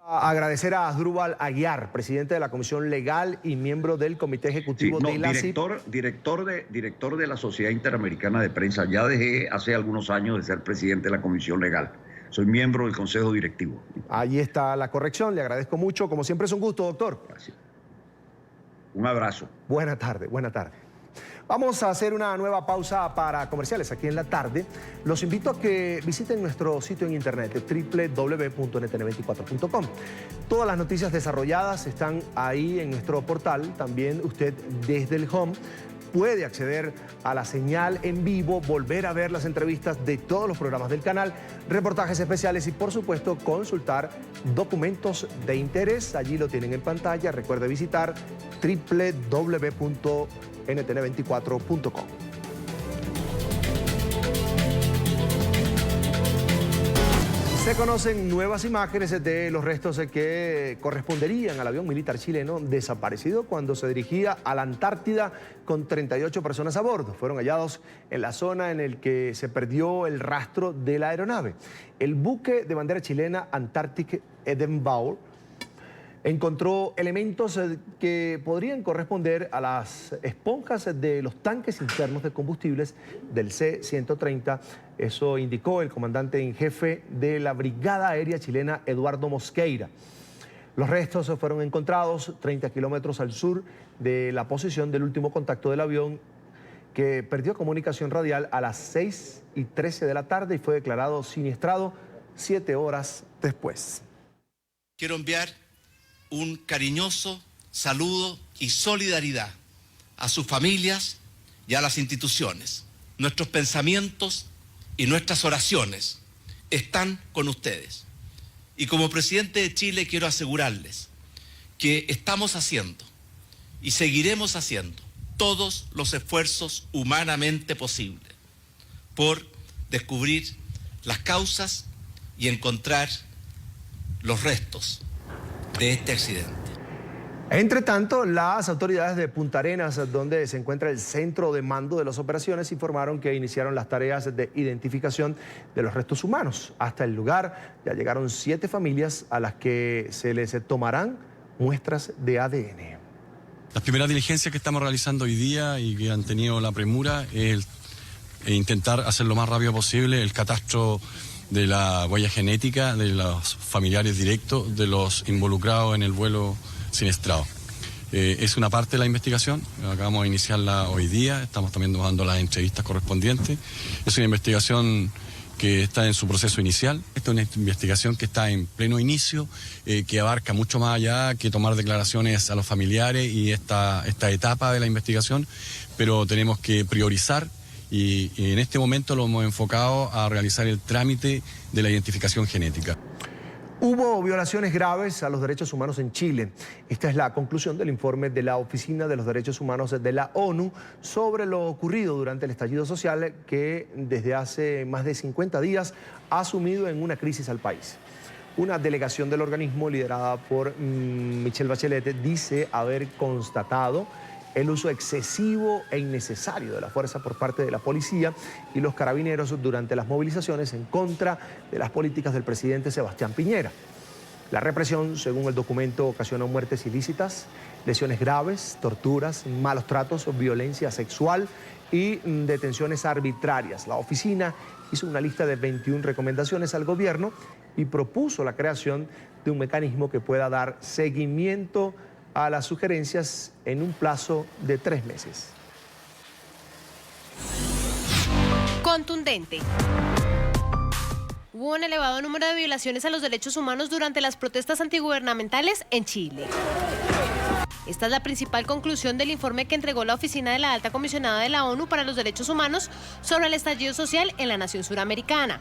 Agradecer a Asdrúbal Aguiar, presidente de la Comisión Legal y miembro del Comité Ejecutivo de la CIP. Director de la Sociedad Interamericana de Prensa. Ya dejé hace algunos años de ser presidente de la Comisión Legal. Soy miembro del Consejo Directivo. Ahí está la corrección, le agradezco mucho. Como siempre es un gusto, doctor. Gracias. Un abrazo. Buena tarde. Vamos a hacer una nueva pausa para comerciales aquí en la tarde. Los invito a que visiten nuestro sitio en internet www.ntn24.com. Todas las noticias desarrolladas están ahí en nuestro portal. También usted desde el home puede acceder a la señal en vivo, volver a ver las entrevistas de todos los programas del canal, reportajes especiales y por supuesto consultar documentos de interés. Allí lo tienen en pantalla. Recuerde visitar www.ntn24.com. Se conocen nuevas imágenes de los restos que corresponderían al avión militar chileno desaparecido cuando se dirigía a la Antártida con 38 personas a bordo. Fueron hallados en la zona en la que se perdió el rastro de la aeronave. El buque de bandera chilena Antarctic Edenbauer encontró elementos que podrían corresponder a las esponjas de los tanques internos de combustibles del C-130. Eso indicó el comandante en jefe de la Brigada Aérea Chilena, Eduardo Mosqueira. Los restos fueron encontrados 30 kilómetros al sur de la posición del último contacto del avión, que perdió comunicación radial a las 6:13 de la tarde y fue declarado siniestrado 7 horas después. Quiero enviar un cariñoso saludo y solidaridad a sus familias y a las instituciones. Nuestros pensamientos y nuestras oraciones están con ustedes. Y como presidente de Chile quiero asegurarles que estamos haciendo y seguiremos haciendo todos los esfuerzos humanamente posibles por descubrir las causas y encontrar los restos de este accidente. Entre tanto, las autoridades de Punta Arenas, donde se encuentra el centro de mando de las operaciones, informaron que iniciaron las tareas de identificación de los restos humanos. Hasta el lugar ya llegaron 7 familias a las que se les tomarán muestras de ADN. Las primeras diligencias que estamos realizando hoy día y que han tenido la premura es intentar hacer lo más rápido posible el catastro de la huella genética de los familiares directos de los involucrados en el vuelo siniestrado. Es una parte de la investigación, acabamos de iniciarla hoy día, estamos también dando las entrevistas correspondientes. Es una investigación que está en su proceso inicial. Esta es una investigación que está en pleno inicio, que abarca mucho más allá que tomar declaraciones a los familiares y esta etapa de la investigación, pero tenemos que priorizar y en este momento lo hemos enfocado a realizar el trámite de la identificación genética. Hubo violaciones graves a los derechos humanos en Chile. Esta es la conclusión del informe de la Oficina de los Derechos Humanos de la ONU sobre lo ocurrido durante el estallido social que desde hace más de 50 días ha sumido en una crisis al país. Una delegación del organismo liderada por Michelle Bachelet dice haber constatado el uso excesivo e innecesario de la fuerza por parte de la policía y los carabineros durante las movilizaciones en contra de las políticas del presidente Sebastián Piñera. La represión, según el documento, ocasionó muertes ilícitas, lesiones graves, torturas, malos tratos, violencia sexual y detenciones arbitrarias. La oficina hizo una lista de 21 recomendaciones al gobierno y propuso la creación de un mecanismo que pueda dar seguimiento a las sugerencias en un plazo de 3 meses. Contundente. Hubo un elevado número de violaciones a los derechos humanos durante las protestas antigubernamentales en Chile. Esta es la principal conclusión del informe que entregó la Oficina de la Alta Comisionada de la ONU para los Derechos Humanos sobre el estallido social en la nación suramericana.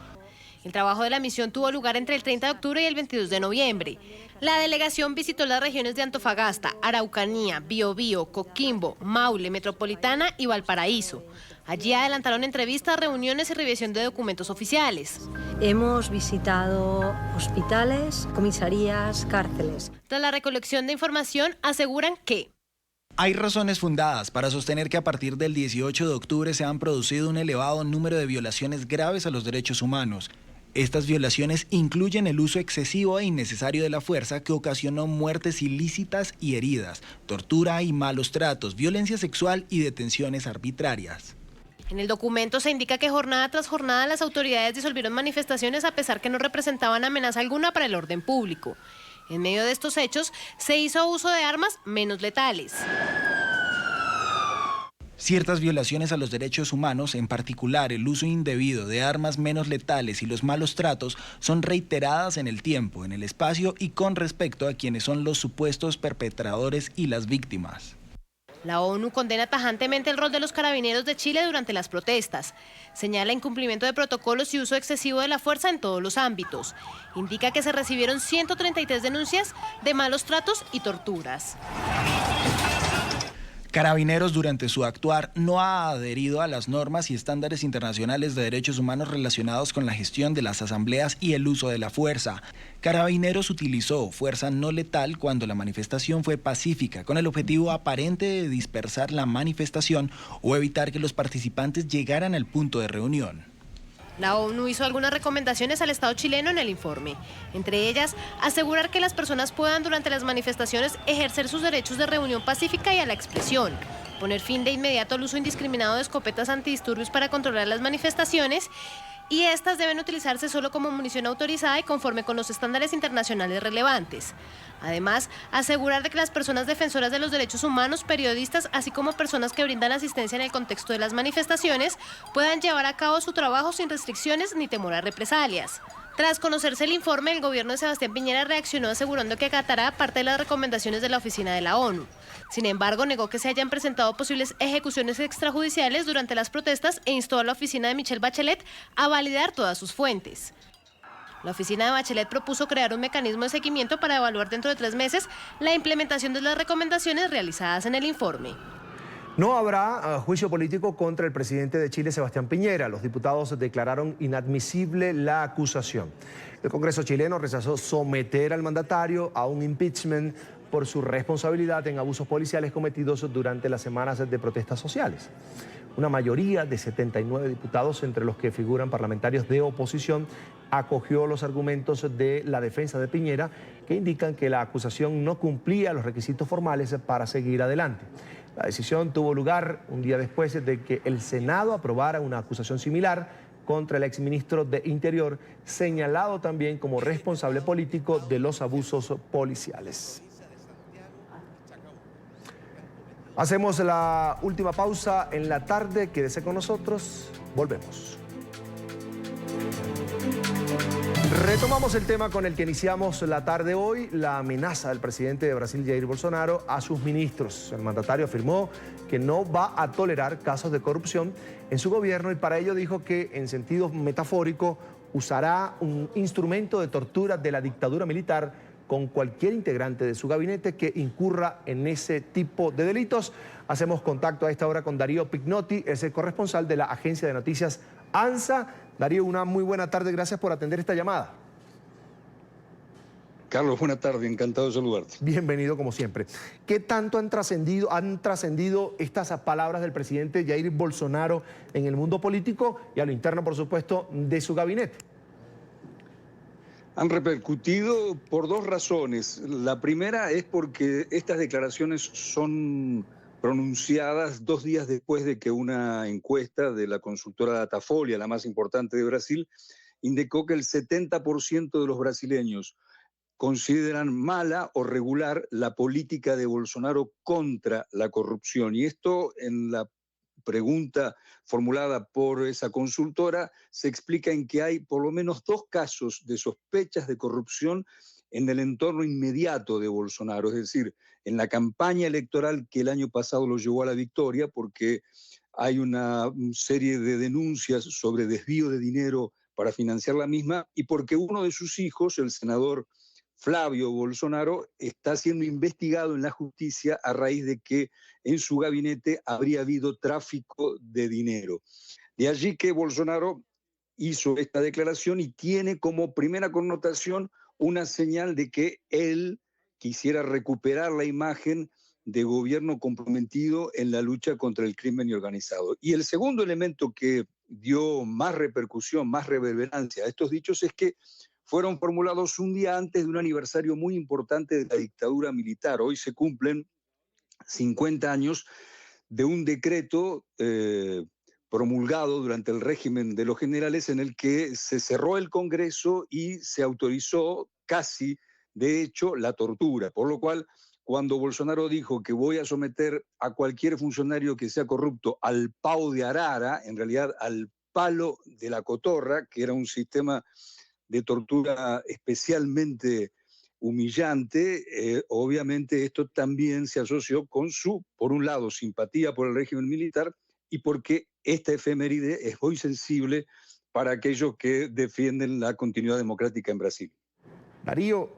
El trabajo de la misión tuvo lugar entre el 30 de octubre y el 22 de noviembre. La delegación visitó las regiones de Antofagasta, Araucanía, Biobío, Coquimbo, Maule, Metropolitana y Valparaíso. Allí adelantaron entrevistas, reuniones y revisión de documentos oficiales. Hemos visitado hospitales, comisarías, cárceles. Tras la recolección de información, aseguran que hay razones fundadas para sostener que a partir del 18 de octubre se han producido un elevado número de violaciones graves a los derechos humanos. Estas violaciones incluyen el uso excesivo e innecesario de la fuerza que ocasionó muertes ilícitas y heridas, tortura y malos tratos, violencia sexual y detenciones arbitrarias. En el documento se indica que jornada tras jornada las autoridades disolvieron manifestaciones a pesar que no representaban amenaza alguna para el orden público. En medio de estos hechos, se hizo uso de armas menos letales. Ciertas violaciones a los derechos humanos, en particular el uso indebido de armas menos letales y los malos tratos, son reiteradas en el tiempo, en el espacio y con respecto a quienes son los supuestos perpetradores y las víctimas. La ONU condena tajantemente el rol de los carabineros de Chile durante las protestas. Señala incumplimiento de protocolos y uso excesivo de la fuerza en todos los ámbitos. Indica que se recibieron 133 denuncias de malos tratos y torturas. Carabineros durante su actuar no ha adherido a las normas y estándares internacionales de derechos humanos relacionados con la gestión de las asambleas y el uso de la fuerza. Carabineros utilizó fuerza no letal cuando la manifestación fue pacífica, con el objetivo aparente de dispersar la manifestación o evitar que los participantes llegaran al punto de reunión. La ONU hizo algunas recomendaciones al Estado chileno en el informe. Entre ellas, asegurar que las personas puedan durante las manifestaciones ejercer sus derechos de reunión pacífica y a la expresión, poner fin de inmediato al uso indiscriminado de escopetas antidisturbios para controlar las manifestaciones, y estas deben utilizarse solo como munición autorizada y conforme con los estándares internacionales relevantes. Además, asegurar de que las personas defensoras de los derechos humanos, periodistas, así como personas que brindan asistencia en el contexto de las manifestaciones, puedan llevar a cabo su trabajo sin restricciones ni temor a represalias. Tras conocerse el informe, el gobierno de Sebastián Piñera reaccionó asegurando que acatará parte de las recomendaciones de la oficina de la ONU. Sin embargo, negó que se hayan presentado posibles ejecuciones extrajudiciales durante las protestas e instó a la oficina de Michelle Bachelet a validar todas sus fuentes. La oficina de Bachelet propuso crear un mecanismo de seguimiento para evaluar dentro de 3 meses la implementación de las recomendaciones realizadas en el informe. No habrá juicio político contra el presidente de Chile, Sebastián Piñera. Los diputados declararon inadmisible la acusación. El Congreso chileno rechazó someter al mandatario a un impeachment por su responsabilidad en abusos policiales cometidos durante las semanas de protestas sociales. Una mayoría de 79 diputados, entre los que figuran parlamentarios de oposición, acogió los argumentos de la defensa de Piñera, que indican que la acusación no cumplía los requisitos formales para seguir adelante. La decisión tuvo lugar un día después de que el Senado aprobara una acusación similar contra el exministro de Interior, señalado también como responsable político de los abusos policiales. Hacemos la última pausa en la tarde. Quédese con nosotros. Volvemos. Retomamos el tema con el que iniciamos la tarde hoy, la amenaza del presidente de Brasil, Jair Bolsonaro, a sus ministros. El mandatario afirmó que no va a tolerar casos de corrupción en su gobierno y para ello dijo que, en sentido metafórico, usará un instrumento de tortura de la dictadura militar con cualquier integrante de su gabinete que incurra en ese tipo de delitos. Hacemos contacto a esta hora con Darío Pignotti, es el corresponsal de la agencia de noticias ANSA. Darío, una muy buena tarde, gracias por atender esta llamada. Carlos, buena tarde, encantado de saludarte. Bienvenido como siempre. ¿Qué tanto han trascendido estas palabras del presidente Jair Bolsonaro en el mundo político y a lo interno, por supuesto, de su gabinete? Han repercutido por 2 razones. La primera es porque estas declaraciones son pronunciadas 2 días después de que una encuesta de la consultora Datafolha, la más importante de Brasil, indicó que el 70% de los brasileños consideran mala o regular la política de Bolsonaro contra la corrupción. Y esto, en la pregunta formulada por esa consultora, se explica en que hay por lo menos 2 casos de sospechas de corrupción en el entorno inmediato de Bolsonaro, es decir, en la campaña electoral que el año pasado lo llevó a la victoria, porque hay una serie de denuncias sobre desvío de dinero para financiar la misma, y porque uno de sus hijos, el senador Flavio Bolsonaro, está siendo investigado en la justicia a raíz de que en su gabinete habría habido tráfico de dinero. De allí que Bolsonaro hizo esta declaración y tiene como primera connotación una señal de que él quisiera recuperar la imagen de gobierno comprometido en la lucha contra el crimen organizado. Y el segundo elemento que dio más repercusión, más reverberancia a estos dichos es que fueron formulados un día antes de un aniversario muy importante de la dictadura militar. Hoy se cumplen 50 años de un decreto promulgado durante el régimen de los generales en el que se cerró el Congreso y se autorizó casi, de hecho, la tortura. Por lo cual, cuando Bolsonaro dijo que voy a someter a cualquier funcionario que sea corrupto al pau de arara, en realidad al palo de la cotorra, que era un sistema de tortura especialmente humillante, obviamente esto también se asoció con su, por un lado, simpatía por el régimen militar y porque esta efeméride es muy sensible para aquellos que defienden la continuidad democrática en Brasil. Darío,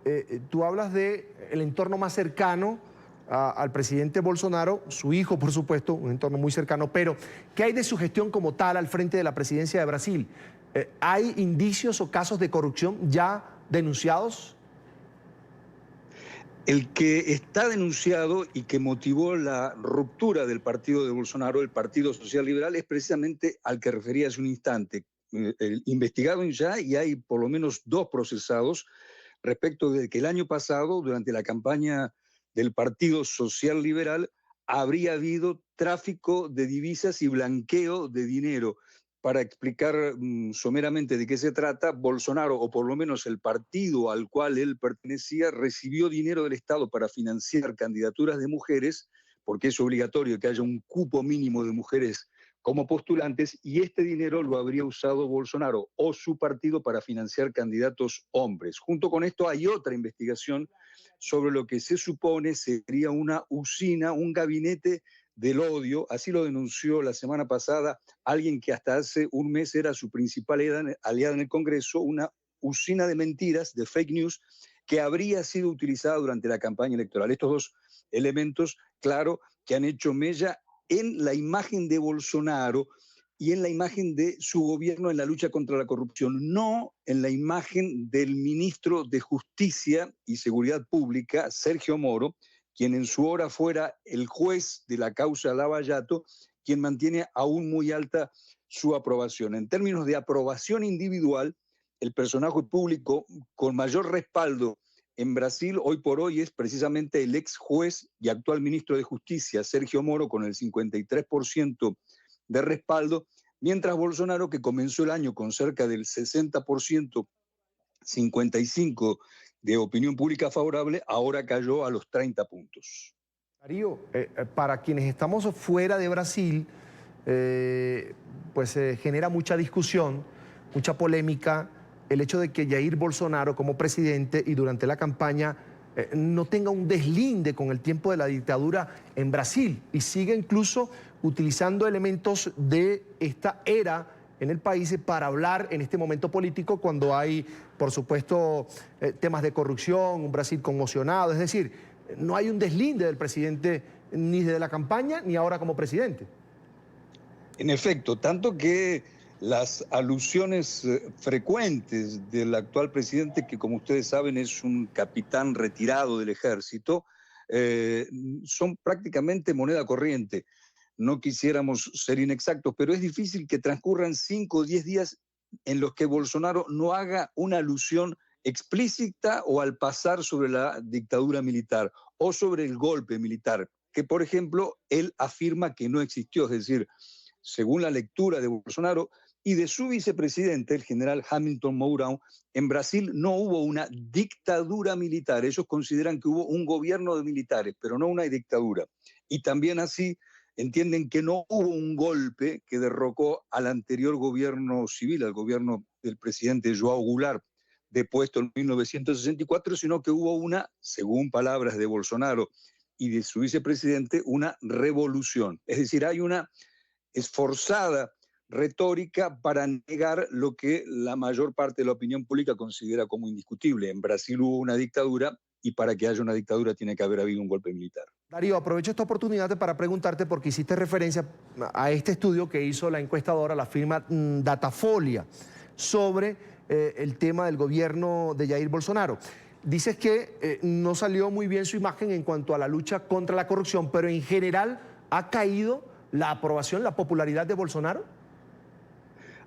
tú hablas del entorno más cercano al presidente Bolsonaro, su hijo, por supuesto, un entorno muy cercano, pero ¿qué hay de su gestión como tal al frente de la presidencia de Brasil? ¿Hay indicios o casos de corrupción ya denunciados? El que está denunciado y que motivó la ruptura del partido de Bolsonaro, el Partido Social Liberal, es precisamente al que refería hace un instante. investigados ya y hay por lo menos 2 procesados respecto de que el año pasado, durante la campaña del Partido Social Liberal, habría habido tráfico de divisas y blanqueo de dinero. Para explicar someramente de qué se trata, Bolsonaro, o por lo menos el partido al cual él pertenecía, recibió dinero del Estado para financiar candidaturas de mujeres, porque es obligatorio que haya un cupo mínimo de mujeres como postulantes, y este dinero lo habría usado Bolsonaro o su partido para financiar candidatos hombres. Junto con esto hay otra investigación sobre lo que se supone sería una usina, un gabinete del odio, así lo denunció la semana pasada alguien que hasta hace un mes era su principal aliado en el Congreso, una usina de mentiras, de fake news, que habría sido utilizada durante la campaña electoral. Estos 2 elementos, claro, que han hecho mella en la imagen de Bolsonaro y en la imagen de su gobierno en la lucha contra la corrupción, no en la imagen del ministro de Justicia y Seguridad Pública, Sergio Moro, quien en su hora fuera el juez de la causa Lava Jato, quien mantiene aún muy alta su aprobación. En términos de aprobación individual, el personaje público con mayor respaldo en Brasil hoy por hoy es precisamente el ex juez y actual ministro de Justicia, Sergio Moro, con el 53% de respaldo, mientras Bolsonaro, que comenzó el año con cerca del 60%, 55% de opinión pública favorable, ahora cayó a los 30 puntos. Darío, para quienes estamos fuera de Brasil, pues genera mucha discusión, mucha polémica, el hecho de que Jair Bolsonaro como presidente y durante la campaña no tenga un deslinde con el tiempo de la dictadura en Brasil y siga incluso utilizando elementos de esta era en el país para hablar en este momento político cuando hay, por supuesto, temas de corrupción, un Brasil conmocionado. Es decir, no hay un deslinde del presidente ni desde la campaña ni ahora como presidente. En efecto, tanto que las alusiones frecuentes del actual presidente, que como ustedes saben es un capitán retirado del ejército, son prácticamente moneda corriente. No quisiéramos ser inexactos, pero es difícil que transcurran 5 o 10 días en los que Bolsonaro no haga una alusión explícita o al pasar sobre la dictadura militar o sobre el golpe militar, que por ejemplo él afirma que no existió. Es decir, según la lectura de Bolsonaro y de su vicepresidente, el general Hamilton Mourão, en Brasil no hubo una dictadura militar. Ellos consideran que hubo un gobierno de militares, pero no una dictadura. Y también así entienden que no hubo un golpe que derrocó al anterior gobierno civil, al gobierno del presidente João Goulart, depuesto en 1964, sino que hubo una, según palabras de Bolsonaro y de su vicepresidente, una revolución. Es decir, hay una esforzada retórica para negar lo que la mayor parte de la opinión pública considera como indiscutible. En Brasil hubo una dictadura y para que haya una dictadura tiene que haber habido un golpe militar. Darío, aprovecho esta oportunidad para preguntarte, porque hiciste referencia a este estudio que hizo la encuestadora, la firma Datafolia, sobre el tema del gobierno de Jair Bolsonaro. Dices que no salió muy bien su imagen en cuanto a la lucha contra la corrupción, pero en general ¿ha caído la aprobación, la popularidad de Bolsonaro?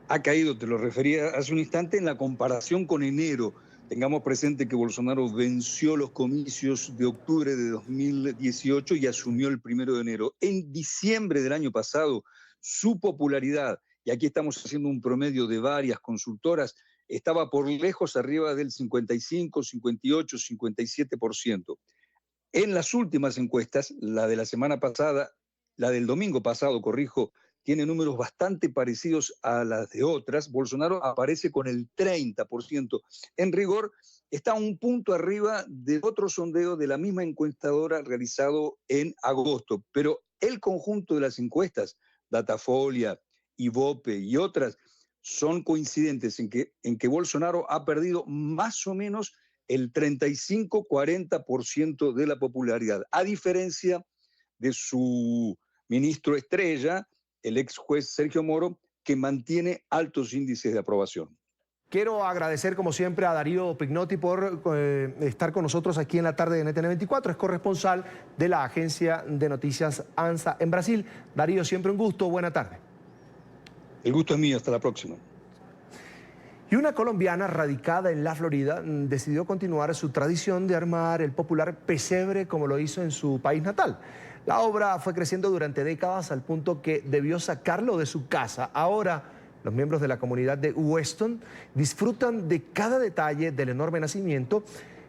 Ha caído, te lo refería hace un instante, en la comparación con enero. Tengamos presente que Bolsonaro venció los comicios de octubre de 2018 y asumió el 1 de enero. En diciembre del año pasado, su popularidad, y aquí estamos haciendo un promedio de varias consultoras, estaba por lejos arriba del 55, 58, 57%. En las últimas encuestas, la de la semana pasada, la del domingo pasado, corrijo, tiene números bastante parecidos a las de otras. Bolsonaro aparece con el 30%. En rigor, está un punto arriba de otro sondeo de la misma encuestadora realizado en agosto. Pero el conjunto de las encuestas, Datafolia, Ibope y otras, son coincidentes en que Bolsonaro ha perdido más o menos el 35-40% de la popularidad, a diferencia de su ministro estrella, el ex juez Sergio Moro, que mantiene altos índices de aprobación. Quiero agradecer, como siempre, a Darío Pignotti por estar con nosotros aquí en la tarde de NTN 24. Es corresponsal de la agencia de noticias ANSA en Brasil. Darío, siempre un gusto. Buena tarde. El gusto es mío. Hasta la próxima. Y una colombiana radicada en la Florida decidió continuar su tradición de armar el popular pesebre como lo hizo en su país natal. La obra fue creciendo durante décadas al punto que debió sacarlo de su casa. Ahora, los miembros de la comunidad de Weston disfrutan de cada detalle del enorme nacimiento,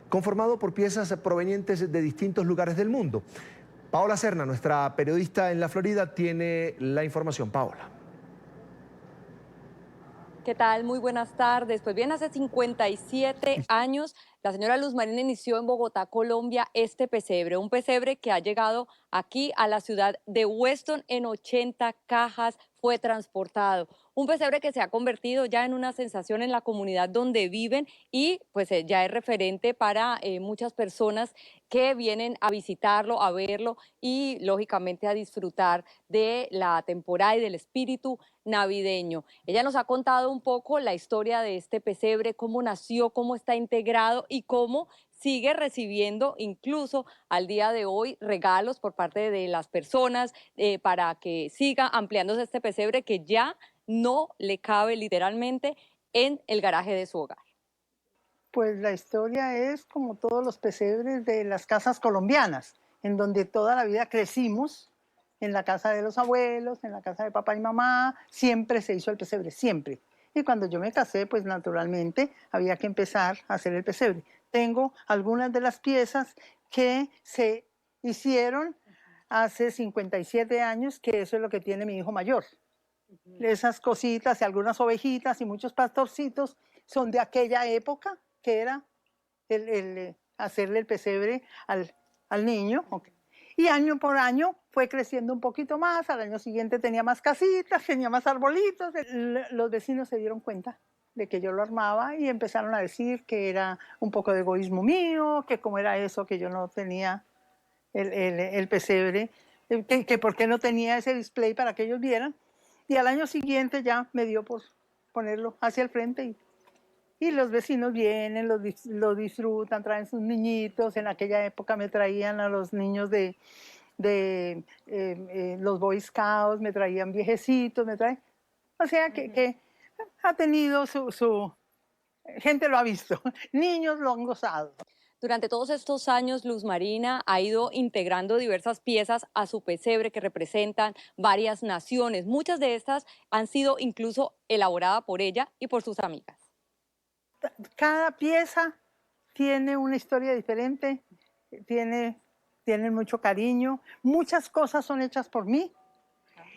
conformado por piezas provenientes de distintos lugares del mundo. Paola Serna, nuestra periodista en la Florida, tiene la información. Paola. ¿Qué tal? Muy buenas tardes. Pues bien, hace 57 años la señora Luz Marina inició en Bogotá, Colombia, este pesebre, un pesebre que ha llegado aquí a la ciudad de Weston en 80 cajas, fue transportado. Un pesebre que se ha convertido ya en una sensación en la comunidad donde viven y pues ya es referente para muchas personas que vienen a visitarlo, a verlo y lógicamente a disfrutar de la temporada y del espíritu navideño. Ella nos ha contado un poco la historia de este pesebre, cómo nació, cómo está integrado y cómo sigue recibiendo incluso al día de hoy regalos por parte de las personas para que siga ampliándose este pesebre que ya no le cabe literalmente en el garaje de su hogar. Pues la historia es como todos los pesebres de las casas colombianas, en donde toda la vida crecimos, en la casa de los abuelos, en la casa de papá y mamá, siempre se hizo el pesebre, siempre. Y cuando yo me casé, pues naturalmente había que empezar a hacer el pesebre. Tengo algunas de las piezas que se hicieron hace 57 años, que eso es lo que tiene mi hijo mayor. Esas cositas y algunas ovejitas y muchos pastorcitos son de aquella época, que era hacerle el pesebre al niño. Okay. Y año por año fue creciendo un poquito más, al año siguiente tenía más casitas, tenía más arbolitos. Los vecinos se dieron cuenta de que yo lo armaba y empezaron a decir que era un poco de egoísmo mío, que cómo era eso, que yo no tenía el pesebre, que por qué no tenía ese display para que ellos vieran. Y al año siguiente ya me dio por ponerlo hacia el frente y los vecinos vienen, lo disfrutan, traen sus niñitos. En aquella época me traían a los niños de los Boy Scouts, me traían viejecitos, o sea que ha tenido su... gente lo ha visto, niños lo han gozado. Durante todos estos años, Luz Marina ha ido integrando diversas piezas a su pesebre que representan varias naciones. Muchas de estas han sido incluso elaboradas por ella y por sus amigas. Cada pieza tiene una historia diferente, tiene mucho cariño. Muchas cosas son hechas por mí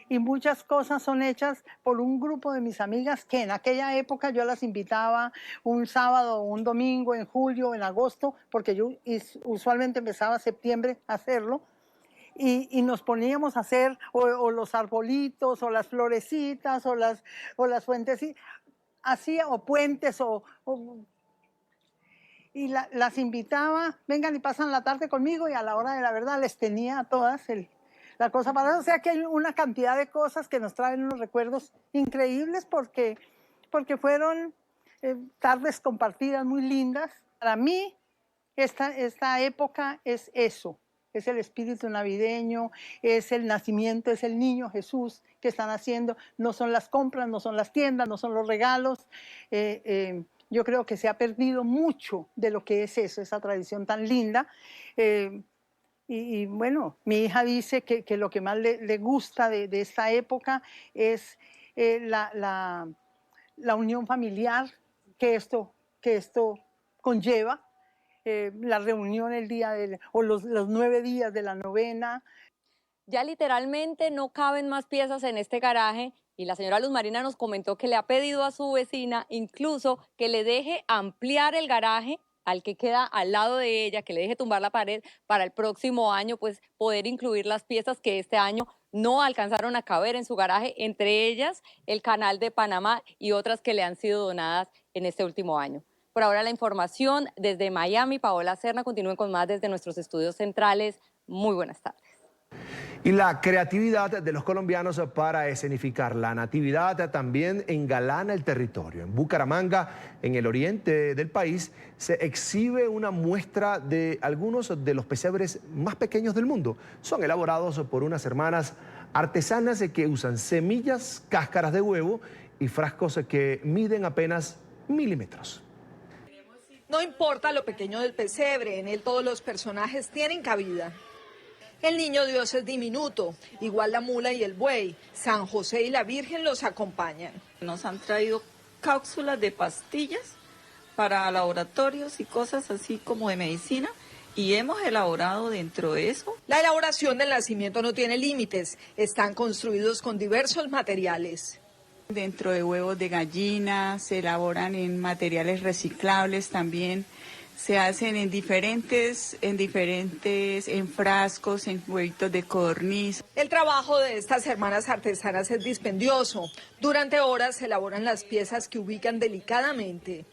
y muchas cosas son hechas por un grupo de mis amigas que en aquella época yo las invitaba un sábado o un domingo, en julio, en agosto, porque yo usualmente empezaba en septiembre a hacerlo, y nos poníamos a hacer o los arbolitos o las florecitas o las fuentes, hacía, o puentes y las invitaba, vengan y pasan la tarde conmigo, y a la hora de la verdad les tenía a todas la cosa para eso. O sea que hay una cantidad de cosas que nos traen unos recuerdos increíbles porque fueron tardes compartidas muy lindas. Para mí esta época es eso, es el espíritu navideño, es el nacimiento, es el niño Jesús que están haciendo. No son las compras, no son las tiendas, no son los regalos. Yo creo que se ha perdido mucho de lo que es eso, esa tradición tan linda. Y bueno, mi hija dice que lo que más le gusta de esta época es la unión familiar que esto conlleva, la reunión el día o los 9 días de la novena. Ya literalmente no caben más piezas en este garaje y la señora Luz Marina nos comentó que le ha pedido a su vecina incluso que le deje ampliar el garaje al que queda al lado de ella, que le deje tumbar la pared para el próximo año, pues poder incluir las piezas que este año no alcanzaron a caber en su garaje, entre ellas el Canal de Panamá y otras que le han sido donadas en este último año. Por ahora la información desde Miami. Paola Serna, continúen con más desde nuestros estudios centrales. Muy buenas tardes. Y la creatividad de los colombianos para escenificar la natividad también engalana el territorio. En Bucaramanga, en el oriente del país, se exhibe una muestra de algunos de los pesebres más pequeños del mundo. Son elaborados por unas hermanas artesanas que usan semillas, cáscaras de huevo y frascos que miden apenas milímetros. No importa lo pequeño del pesebre, en él todos los personajes tienen cabida. El niño Dios es diminuto, igual la mula y el buey. San José y la Virgen los acompañan. Nos han traído cápsulas de pastillas para laboratorios y cosas así como de medicina, y hemos elaborado dentro de eso. La elaboración del nacimiento no tiene límites, están construidos con diversos materiales. Dentro de huevos de gallina, se elaboran en materiales reciclables también, se hacen en frascos, en huevitos de codorniz. El trabajo de estas hermanas artesanas es dispendioso. Durante horas se elaboran las piezas que ubican delicadamente.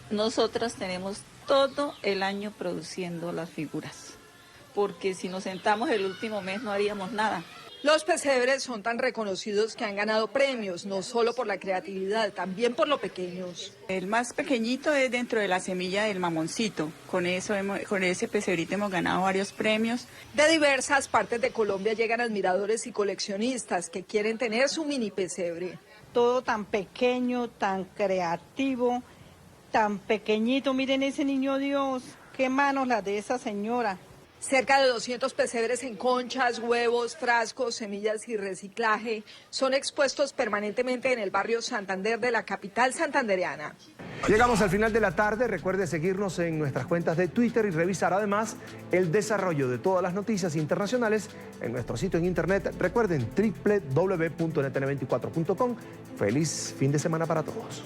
Nosotras tenemos todo el año produciendo las figuras, porque si nos sentamos el último mes no haríamos nada. Los pesebres son tan reconocidos que han ganado premios, no solo por la creatividad, también por lo pequeños. El más pequeñito es dentro de la semilla del mamoncito. Con ese pesebrito hemos ganado varios premios. De diversas partes de Colombia llegan admiradores y coleccionistas que quieren tener su mini pesebre. Todo tan pequeño, tan creativo, tan pequeñito. Miren ese niño Dios, qué manos las de esa señora. Cerca de 200 pesebres en conchas, huevos, frascos, semillas y reciclaje son expuestos permanentemente en el barrio Santander de la capital santandereana. Llegamos al final de la tarde. Recuerde seguirnos en nuestras cuentas de Twitter y revisar además el desarrollo de todas las noticias internacionales en nuestro sitio en internet. Recuerden www.ntn24.com. Feliz fin de semana para todos.